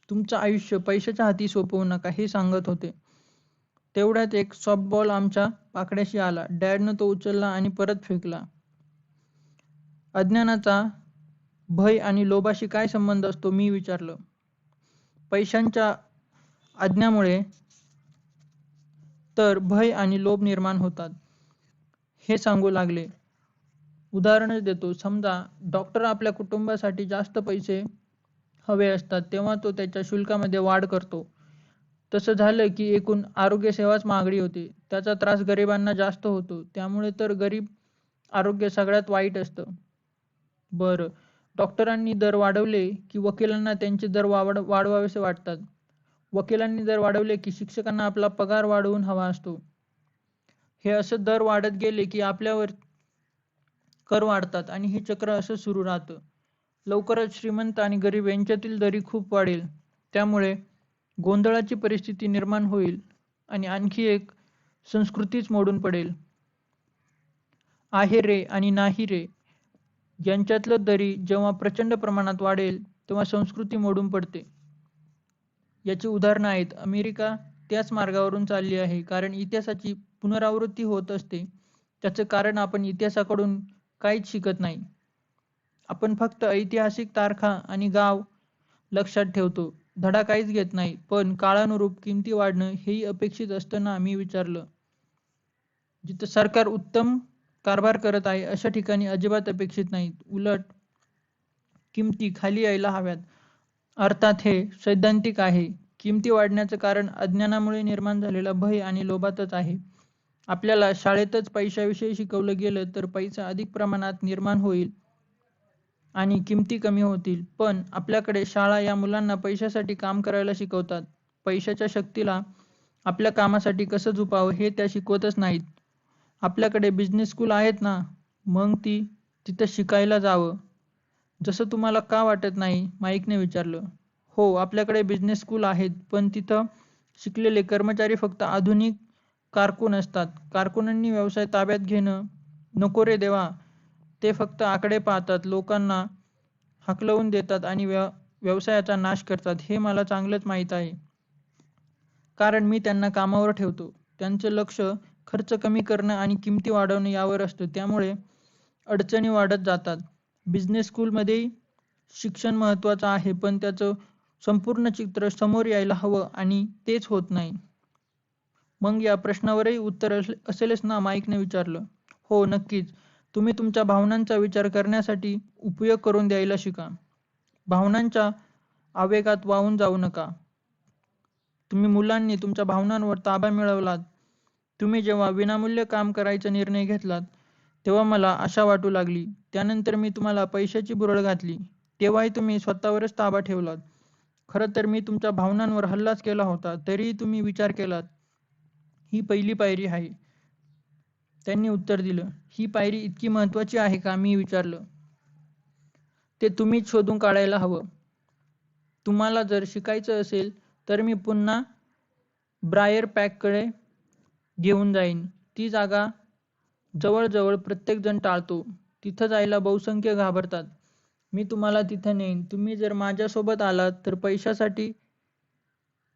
तुमचं आयुष्य पैशाच्या हाती सोपवू नका, हे सांगत होते. तेवढ्यात एक सॉफ्टबॉल आमच्या पाकड्याशी आला. डॅडनं तो उचलला आणि परत फेकला. अज्ञानाचा भय आणि लोभाशी काय संबंध असतो, मी विचारलं. पैशांच्या अज्ञानामुळे तर भय आणि लोभ निर्माण होतात, हे सांगू लागले. उदाहरणच देतो. समजा डॉक्टर आपल्या कुटुंबासाठी जास्त पैसे हवे असतात तेव्हा तो त्याच्या शुल्कामध्ये वाढ करतो. तसं झालं की एकूण आरोग्य सेवाच महागडी होते. त्याचा त्रास गरिबांना जास्त होतो. त्यामुळे तर गरीब आरोग्य सगळ्यात वाईट असतं. बरं, डॉक्टरांनी दर वाढवले की वकिलांना त्यांचे दर वाढवावेसे वाटतात. वकिलांनी दर वाढवले की शिक्षकांना आपला पगार वाढवून हवा असतो. हे असं दर वाढत गेले की आपल्यावर कर वाढतात आणि हे चक्र असं सुरू राहतं. लवकरच श्रीमंत आणि गरीब यांच्यातील दरी खूप वाढेल. त्यामुळे गोंधळाची परिस्थिती निर्माण होईल आणि आणखी एक संस्कृतीच मोडून पडेल. आहे रे आणि नाही रे यांच्यातलं दरी जेव्हा प्रचंड प्रमाणात वाढेल तेव्हा संस्कृती मोडून पडते. याची उदाहरणं आहेत. अमेरिका त्याच मार्गावरून चालली आहे कारण इतिहासाची पुनरावृत्ती होत असते. त्याचं कारण आपण इतिहासाकडून काहीच शिकत नाही. आपण फक्त ऐतिहासिक तारखा आणि गाव लक्षात ठेवतो. धडा काहीच घेत नाही. पण काळानुरूप किमती वाढणं हेही अपेक्षित असताना मी विचारलं. जिथं सरकार उत्तम कारभार करत आहे अशा ठिकाणी अजिबात अपेक्षित नाहीत. उलट किमती खाली यायला हव्यात. अर्थात हे सैद्धांतिक आहे. किमती वाढण्याचं कारण अज्ञानामुळे निर्माण झालेला भय आणि लोभातच आहे. आपल्याला शाळेतच पैशाविषयी शिकवलं गेलं तर पैसा अधिक प्रमाणात निर्माण होईल आणि किमती कमी होतील. पण आपल्याकडे शाळा या मुलांना पैशासाठी काम करायला शिकवतात. पैशाच्या शक्तीला आपल्या कामासाठी कसं झुपावं हे त्या शिकवतच नाहीत. आपल्याकडे बिझनेस स्कूल आहेत ना, मग तिथं शिकायला जावं. जसं तुम्हाला का वाटत नाही? माईकने विचारलं. हो, आपल्याकडे बिझनेस स्कूल आहेत, पण तिथं शिकलेले कर्मचारी फक्त आधुनिक कारकून असतात. कारकुनांनी व्यवसाय ताब्यात घेणं नको रे देवा. ते फक्त आकडे पाहतात, लोकांना हाकलवून देतात आणि व्यवसायाचा नाश करतात. हे मला चांगलंच माहीत आहे. कारण मी त्यांना कामावर ठेवतो. त्यांचं लक्ष खर्च कमी करणं आणि किमती वाढवणं यावर असतं. त्यामुळे अडचणी वाढत जातात. बिझनेस स्कूलमध्येही शिक्षण महत्त्वाचं आहे, पण त्याचं संपूर्ण चित्र समोर यायला हवं आणि तेच होत नाही. मग या प्रश्नावरही उत्तर असेलच ना? माईकने विचारलं. हो, नक्कीच. तुम्ही तुमच्या भावनांचा विचार करण्यासाठी उपयोग करून द्यायला शिका. भावनांच्या आवेगात वाहून जाऊ नका. तुम्ही मुलांनी तुमच्या भावनांवर ताबा मिळवलात. तुम्ही जेव्हा विनामूल्य काम करायचा निर्णय घेतलात तेव्हा मला आशा वाटू लागली. त्यानंतर मी तुम्हाला पैशाची बुरळ घातली. तेव्हाही तुम्ही स्वतःवरच ताबा ठेवलात. खरं तर मी तुमच्या भावनांवर हल्लाच केला होता, तरीही तुम्ही विचार केलात. ही पहिली पायरी आहे. त्यांनी उत्तर दिलं. ही पायरी इतकी महत्त्वाची आहे का? मी विचारलं. ते तुम्हीच शोधून काढायला हवं. तुम्हाला जर शिकायचं असेल तर मी पुन्हा ब्रायर पॅककडे घेऊन जाईन. ती जागा जवळजवळ प्रत्येकजण टाळतो. तिथं जायला बहुसंख्य घाबरतात. मी तुम्हाला तिथं नेईन. तुम्ही जर माझ्यासोबत आलात तर पैशासाठी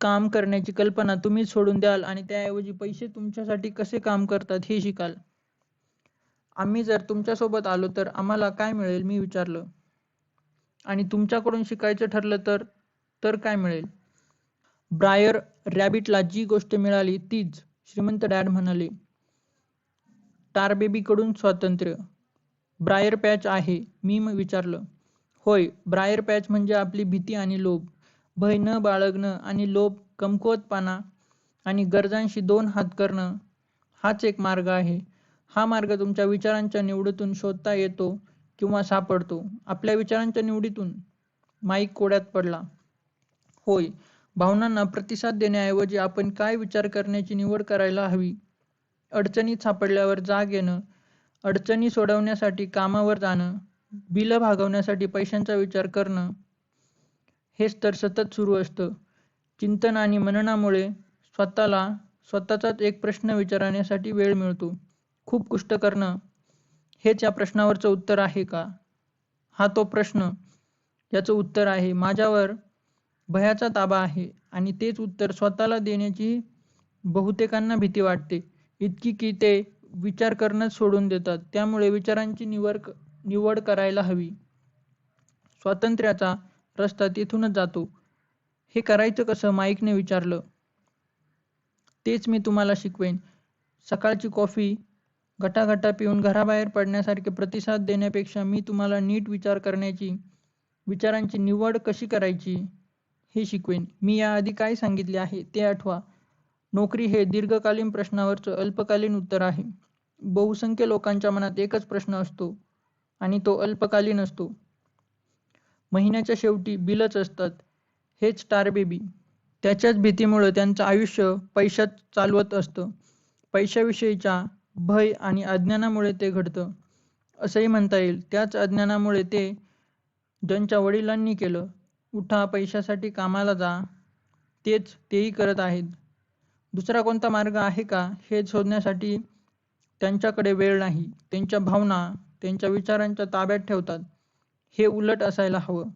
काम करण्याची कल्पना तुम्हीच सोडून द्याल आणि त्याऐवजी पैसे तुमच्यासाठी कसे काम करतात हे शिकाल. आम्ही जर तुमच्यासोबत आलो तर आम्हाला काय मिळेल? मी विचारलं. आणि तुमच्याकडून शिकायचं ठरलं तर काय मिळेल? ब्रायर रॅबिटला जी गोष्ट मिळाली तीच, श्रीमंत डॅड म्हणाले. टारबेबीकडून स्वातंत्र्य. ब्रायर पॅच आहे? मी विचारलं. होय, ब्रायर पॅच म्हणजे आपली भीती आणि लोभ, भय न बाळगणं आणि लोभ, कमकुवतपणा आणि गरजांशी दोन हात करणं, हाच एक मार्ग आहे. हा मार्ग तुमच्या विचारांच्या निवडीतून शोधता येतो किंवा सापडतो. आपल्या विचारांच्या निवडीतून? माईक कोड्यात पडला. होय, भावनांना प्रतिसाद देण्याऐवजी आपण काय विचार करण्याची निवड करायला हवी. अडचणीत सापडल्यावर जाग येणं, अडचणी सोडवण्यासाठी कामावर जाणं, बिलं भागवण्यासाठी पैशांचा विचार करणं, हेच तर सतत सुरू असतं. चिंतन आणि मननामुळे स्वतःचाच एक प्रश्न विचारण्यासाठी वेळ मिळतो. खूप कष्ट करणं हेच या प्रश्नावरचं उत्तर आहे का? हा तो प्रश्न. याचं उत्तर आहे. माझ्यावर भयाचा ताबा आहे आणि तेच उत्तर स्वतःला देण्याची बहुतेकांना भीती वाटते. इतकी की ते विचार करणंच सोडून देतात. त्यामुळे विचारांची निवड करायला हवी. स्वातंत्र्याचा रस्ता तिथूनच जातो. हे करायचं कसं? माईकने विचारलं. तेच मी तुम्हाला शिकवेन. सकाळची कॉफी घटाघटा पिऊन घराबाहेर पडण्यासारखे प्रतिसाद देण्यापेक्षा मी तुम्हाला नीट विचार करण्याची, विचारांची निवड कशी करायची हे शिकवेन. मी याआधी काय सांगितले आहे ते आठवा. नोकरी हे दीर्घकालीन प्रश्नावरचं अल्पकालीन उत्तर आहे. बहुसंख्य लोकांच्या मनात एकच प्रश्न असतो आणि तो अल्पकालीन असतो. महिन्याच्या शेवटी बिलच असतात. हेच टारबेबी. त्याच्याच भीतीमुळे त्यांचं आयुष्य पैशात चालवत असतं. पैशाविषयीच्या भय आणि अज्ञानामुळे ते घडतं असंही म्हणता येईल. त्याच अज्ञानामुळे ते ज्यांच्या वडिलांनी केलं, उठा पैशासाठी कामाला जा, तेही करत आहेत. दुसरा कोणता मार्ग आहे का हे शोधण्यासाठी त्यांच्याकडे वेळ नाही. त्यांच्या भावना त्यांच्या विचारांच्या ताब्यात ठेवतात. हे उलट असायला हवं.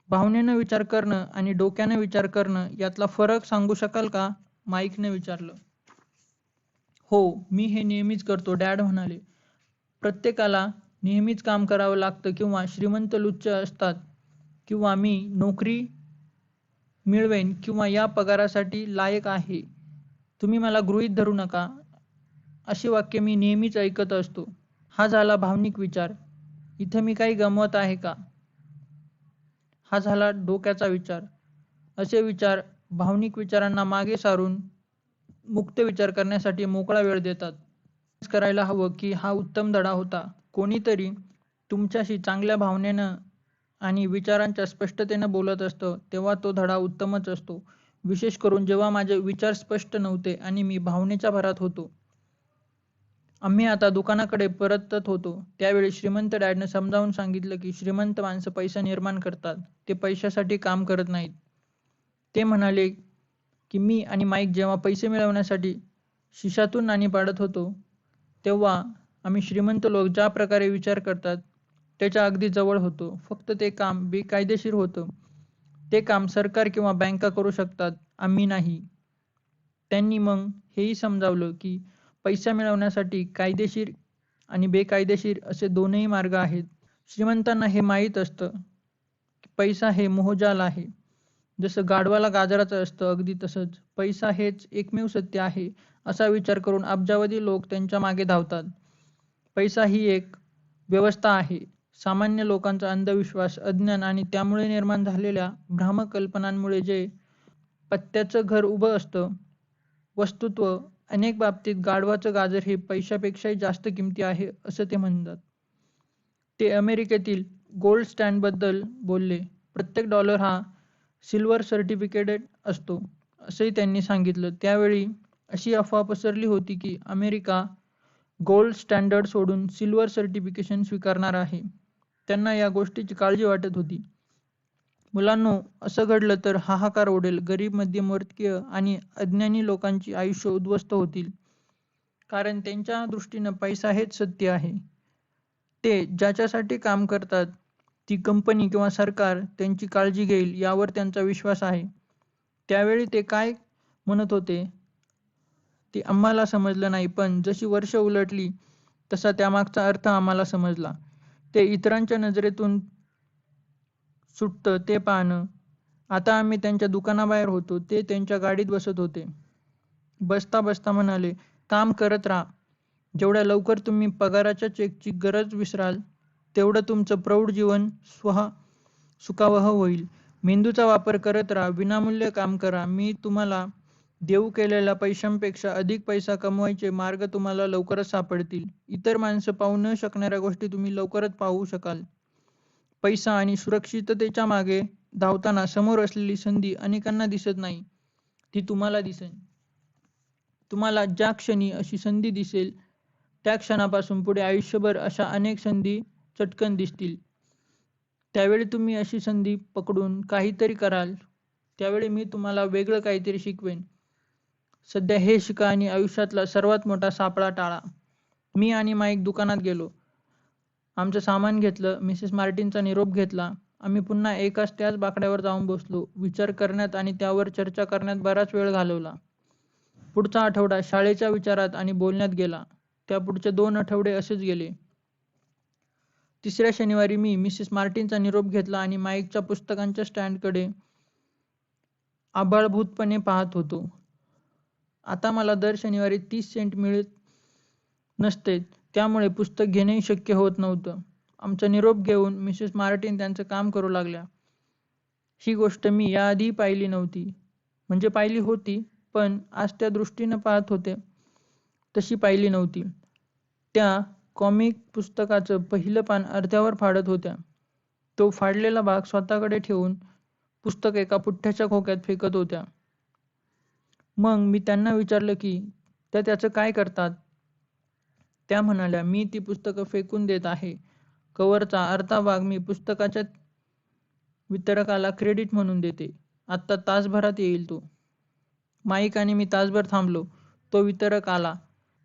भावनेनं विचार करणं आणि डोक्यानं विचार करणं यातला फरक सांगू शकाल का? माईकने विचारलं. हो, मी हे नेहमीच करतो, डॅड म्हणाले. प्रत्येकाला नेहमीच काम करावं लागतं किंवा श्रीमंत लुच्च असतात किंवा मी नोकरी मिळवेन किंवा या पगारासाठी लायक आहे. तुम्ही मला गृहीत धरू नका. अशी वाक्य मी नेहमीच ऐकत असतो. हा झाला भावनिक विचार. इथं मी काही गमवत आहे का? हा झाला डोक्याचा विचार. असे विचार भावनिक विचारांना मागे सारून मुक्त विचार करण्यासाठी मोकळा वेळ देतात. करायला हवं की हा उत्तम धडा होता. कोणीतरी तुमच्याशी चांगल्या भावनेनं आणि विचारांच्या स्पष्टतेनं बोलत असतं तेव्हा तो धडा उत्तमच असतो. विशेष करून जेव्हा माझे विचार स्पष्ट नव्हते आणि मी भावनेच्या भरात होतो. आम्ही आता दुकानाकडे परतत होतो. त्यावेळी श्रीमंत डॅडनं समजावून सांगितलं की श्रीमंत माणसं पैसा निर्माण करतात. ते पैशासाठी काम करत नाहीत. ते म्हणाले की मी आणि माईक जेव्हा पैसे मिळवण्यासाठी शिशातून नाणी पाडत होतो तेव्हा आम्ही श्रीमंत लोक ज्या प्रकारे विचार करतात त्याच्या अगदी जवळ होतो. फक्त ते काम बेकायदेशीर होतं. ते काम सरकार किंवा बँका करू शकतात, आम्ही नाही. त्यांनी मग हेही समजावलं की पैसा मिळवण्यासाठी कायदेशीर आणि बेकायदेशीर असे दोनही मार्ग आहेत. श्रीमंतांना हे माहीत असतं की पैसा हे मोहजाल आहे. जसं गाढवाला गाजराचं असतं अगदी तसंच पैसा हेच एकमेव सत्य आहे असा विचार करून अब्जावधी लोक त्यांच्या मागे धावतात. पैसा ही एक व्यवस्था आहे. सामान्य लोकांचा अंधविश्वास, अज्ञान आणि त्यामुळे निर्माण झालेल्या भ्रामक कल्पनांमुळे जे पत्त्याचं घर उभं असतं. वस्तुत्व अनेक बाबतीत गाढवाचं गाजर हे पैशापेक्षाही जास्त किमती आहे असं ते म्हणतात. ते अमेरिकेतील गोल्ड स्टँडबद्दल बोलले. प्रत्येक डॉलर हा सिल्वर सर्टिफिकेटेड असतो असंही त्यांनी सांगितलं. त्यावेळी अशी अफवा पसरली होती की अमेरिका गोल्ड स्टँडर्ड सोडून सिल्वर सर्टिफिकेशन स्वीकारणार आहे. त्यांना या गोष्टीची काळजी वाटत होती. मुलांनो, असं घडलं तर हाहाकार उडेल. गरीब, मध्यमवर्गीय आणि अज्ञानी लोकांची आयुष्य उद्ध्वस्त होतील. कारण त्यांच्या दृष्टीनं पैसा हेच सत्य आहे. ते ज्याच्यासाठी काम करतात ती कंपनी किंवा सरकार त्यांची काळजी घेईल यावर त्यांचा विश्वास आहे. त्यावेळी ते काय म्हणत होते ते आम्हाला समजलं नाही, पण जशी वर्ष उलटली तसा त्यामागचा अर्थ आम्हाला समजला. ते इतरांच्या नजरेतून सुटतं ते पाहणं. आता आम्ही त्यांच्या दुकानाबाहेर होतो. ते त्यांच्या गाडीत बसत होते. बसता बसता म्हणाले, काम करत राहा. जेवढ्या लवकर तुम्ही पगाराच्या चेकची गरज विसराल तेवढं तुमचं प्रौढ जीवन सुखावह होईल. मेंदूचा वापर करत राहा. विनामूल्य काम करा. मी तुम्हाला देऊ केलेल्या पैशांपेक्षा अधिक पैसा कमवायचे मार्ग तुम्हाला लवकरच सापडतील. इतर माणसं पाहू न शकणाऱ्या गोष्टी तुम्ही लवकरच पाहू शकाल. पैसा आणि सुरक्षिततेच्या मागे धावताना समोर असलेली संधी अनेकांना दिसत नाही. ती तुम्हाला दिसेल. तुम्हाला ज्या क्षणी अशी संधी दिसेल त्या क्षणापासून पुढे आयुष्यभर अशा अनेक संधी चटकन दिसतील. त्यावेळी तुम्ही अशी संधी पकडून काहीतरी कराल. त्यावेळी मी तुम्हाला वेगळं काहीतरी शिकवेन. सध्या हे शिका आणि आयुष्यातला सर्वात मोठा सापळा टाळा. मी आणि माईक दुकानात गेलो. आमचं सामान घेतलं. मिसेस मार्टिनचा निरोप घेतला. आम्ही पुन्हा एकाच त्याच बाकड्यावर जाऊन बसलो. विचार करण्यात आणि त्यावर चर्चा करण्यात बराच वेळ घालवला. पुढचा आठवडा शाळेच्या विचारात आणि बोलण्यात गेला. त्यापुढचे 2 आठवडे असेच गेले. तिसऱ्या शनिवारी मी मिसेस मार्टिनचा निरोप घेतला आणि माईकच्या पुस्तकांच्या स्टँडकडे आभाळभूतपणे पाहत होतो. आता मला दर शनिवारी 30 सेंट मिळत नसते, त्यामुळे पुस्तक घेणंही शक्य होत नव्हतं. आमचा निरोप घेऊन मिसेस मार्टिन त्यांचं काम करू लागल्या. ही गोष्ट मी याआधी पाहिली नव्हती. म्हणजे पाहिली होती, पण आज त्या दृष्टीनं पाहत होते तशी पाहिली नव्हती. त्या कॉमिक पुस्तकाचं पहिलं पान अर्ध्यावर फाडत होत्या. तो फाडलेला भाग स्वतःकडे ठेवून पुस्तक एका पुठ्ठ्याच्या खोक्यात फेकत होत्या. मग मी त्यांना विचारलं की त्या त्याचं काय करतात. त्या म्हणाल्या, मी ती पुस्तकं फेकून देत आहे. कव्हरचा अर्धा भाग मी पुस्तकाच्या वितरकाला क्रेडिट म्हणून देते. आत्ता तासभरात येईल तो. माईक आणि मी तासभर थांबलो. तो वितरक आला.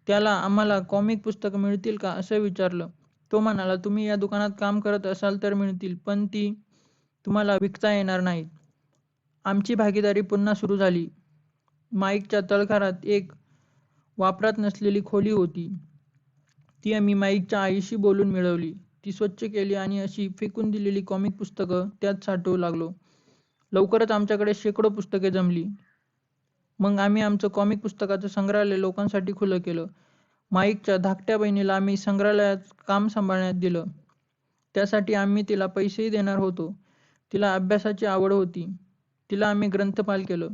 त्याला आम्हाला कॉमिक पुस्तकं मिळतील का असं विचारलं. तो म्हणाला, तुम्ही या दुकानात काम करत असाल तर मिळतील, पण ती तुम्हाला विकता येणार नाहीत. आमची भागीदारी पुन्हा सुरू झाली. माईकच्या तळघरात एक वापरात नसलेली खोली होती. ती आम्ही माईकच्या आईशी बोलून मिळवली. ती स्वच्छ केली आणि अशी फेकून दिलेली कॉमिक पुस्तकं त्यात साठवू लागलो. लवकरच आमच्याकडे शेकडो पुस्तके जमली. मग आम्ही आमचं कॉमिक पुस्तकाचं संग्रहालय लोकांसाठी खुलं केलं. माईकच्या धाकट्या बहिणीला आम्ही संग्रहालयात काम सांभाळण्यात दिलं. त्यासाठी आम्ही तिला पैसेही देणार होतो. तिला अभ्यासाची आवड होती. तिला आम्ही ग्रंथपाल केलं.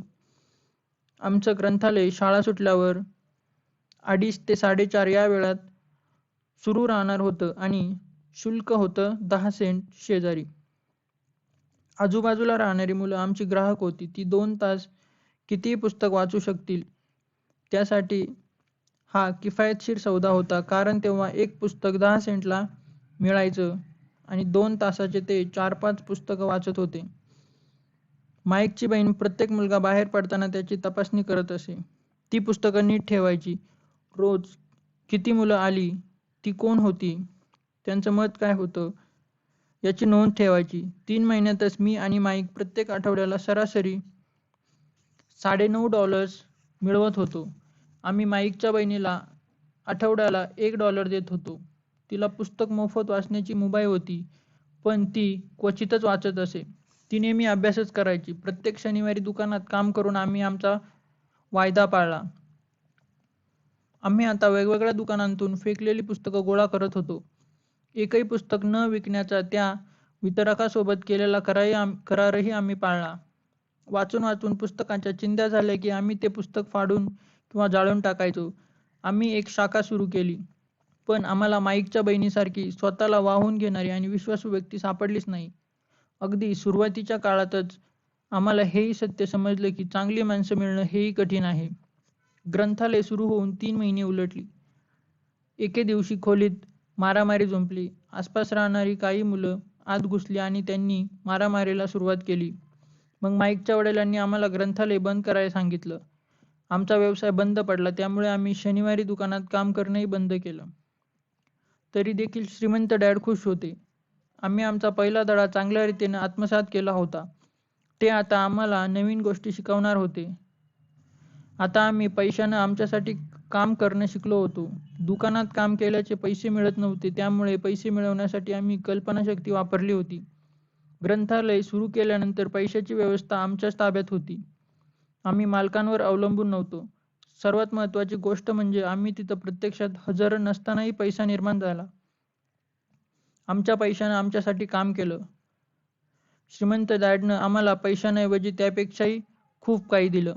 आमचं ग्रंथालय शाळा सुटल्यावर 2:30 ते 4:30 या वेळात सुरू राहणार होतं आणि शुल्क होतं 10 सेंट शेजारी. आजूबाजूला राहणारी मुलं आमची ग्राहक होती. ती 2 तास कितीही पुस्तक वाचू शकतील. त्यासाठी हा किफायतशीर सौदा होता, कारण तेव्हा एक पुस्तक 10 सेंटला मिळायचं आणि 2 तासाचे ते 4-5 पुस्तकं वाचत होते. माईकची बहीण प्रत्येक मुलगा बाहेर पडताना त्याची तपासणी करत असे. ती पुस्तकं नीट ठेवायची. रोज किती मुलं आली, ती कोण होती, त्यांचं मत काय होतं याची नोंद ठेवायची. 3 महिन्यातच मी आणि माईक प्रत्येक आठवड्याला सरासरी $9.5 मिळवत होतो. आम्ही माईकच्या बहिणीला आठवड्याला $1 देत होतो. तिला पुस्तक मोफत वाचण्याची मुभा होती, पण ती क्वचितच वाचत असे. ती नेहमी अभ्यासच करायची. प्रत्येक शनिवारी दुकानात काम करून आम्ही आमचा वायदा पाळला. आम्ही आता वेगवेगळ्या दुकानांतून फेकलेली पुस्तकं गोळा करत होतो. एकही पुस्तक न विकण्याचा त्या वितरकासोबत केलेला करारही आम्ही पाळला. वाचून वाचून पुस्तकांच्या चिंध्या झाल्या की आम्ही ते पुस्तक फाडून किंवा जाळून टाकायचो. आम्ही एक शाखा सुरू केली, पण आम्हाला माईकच्या बहिणीसारखी स्वतःला वाहून घेणारी आणि विश्वासू व्यक्ती सापडलीच नाही. अगदी सुरुवातीच्या काळातच आम्हाला हेही सत्य समजलं की चांगली माणसं मिळणं हेही कठीण आहे. ग्रंथालय सुरू होऊन 3 महिने उलटली. एके दिवशी खोलीत मारामारी जुंपली. आसपास राहणारी काही मुलं आत घुसली आणि त्यांनी मारामारीला सुरुवात केली. मग माईकच्या वडिलांनी आम्हाला ग्रंथालय बंद करायला सांगितलं. आमचा व्यवसाय बंद पडला. त्यामुळे आम्ही शनिवारी दुकानात काम करणंही बंद केलं. तरी देखील श्रीमंत डॅड खुश होते. आम्ही आमचा पहिला धडा चांगल्या रीतीने आत्मसात केला होता. ते आता आम्हाला नवीन गोष्टी शिकवणार होते. आता आम्ही पैशानं आमच्यासाठी काम करणं शिकलो होतो. दुकानात काम केल्याचे पैसे मिळत नव्हते, त्यामुळे पैसे मिळवण्यासाठी आम्ही कल्पनाशक्ती वापरली होती. ग्रंथालय सुरू केल्यानंतर पैशाची व्यवस्था आमच्याच ताब्यात होती. आम्ही मालकांवर अवलंबून नव्हतो. सर्वात महत्त्वाची गोष्ट म्हणजे आम्ही तिथं प्रत्यक्षात हजर नसतानाही पैसा निर्माण झाला. आमच्या पैशानं आमच्यासाठी काम केलं. श्रीमंत डॅडनं आम्हाला पैशांऐवजी त्यापेक्षाही खूप काही दिलं.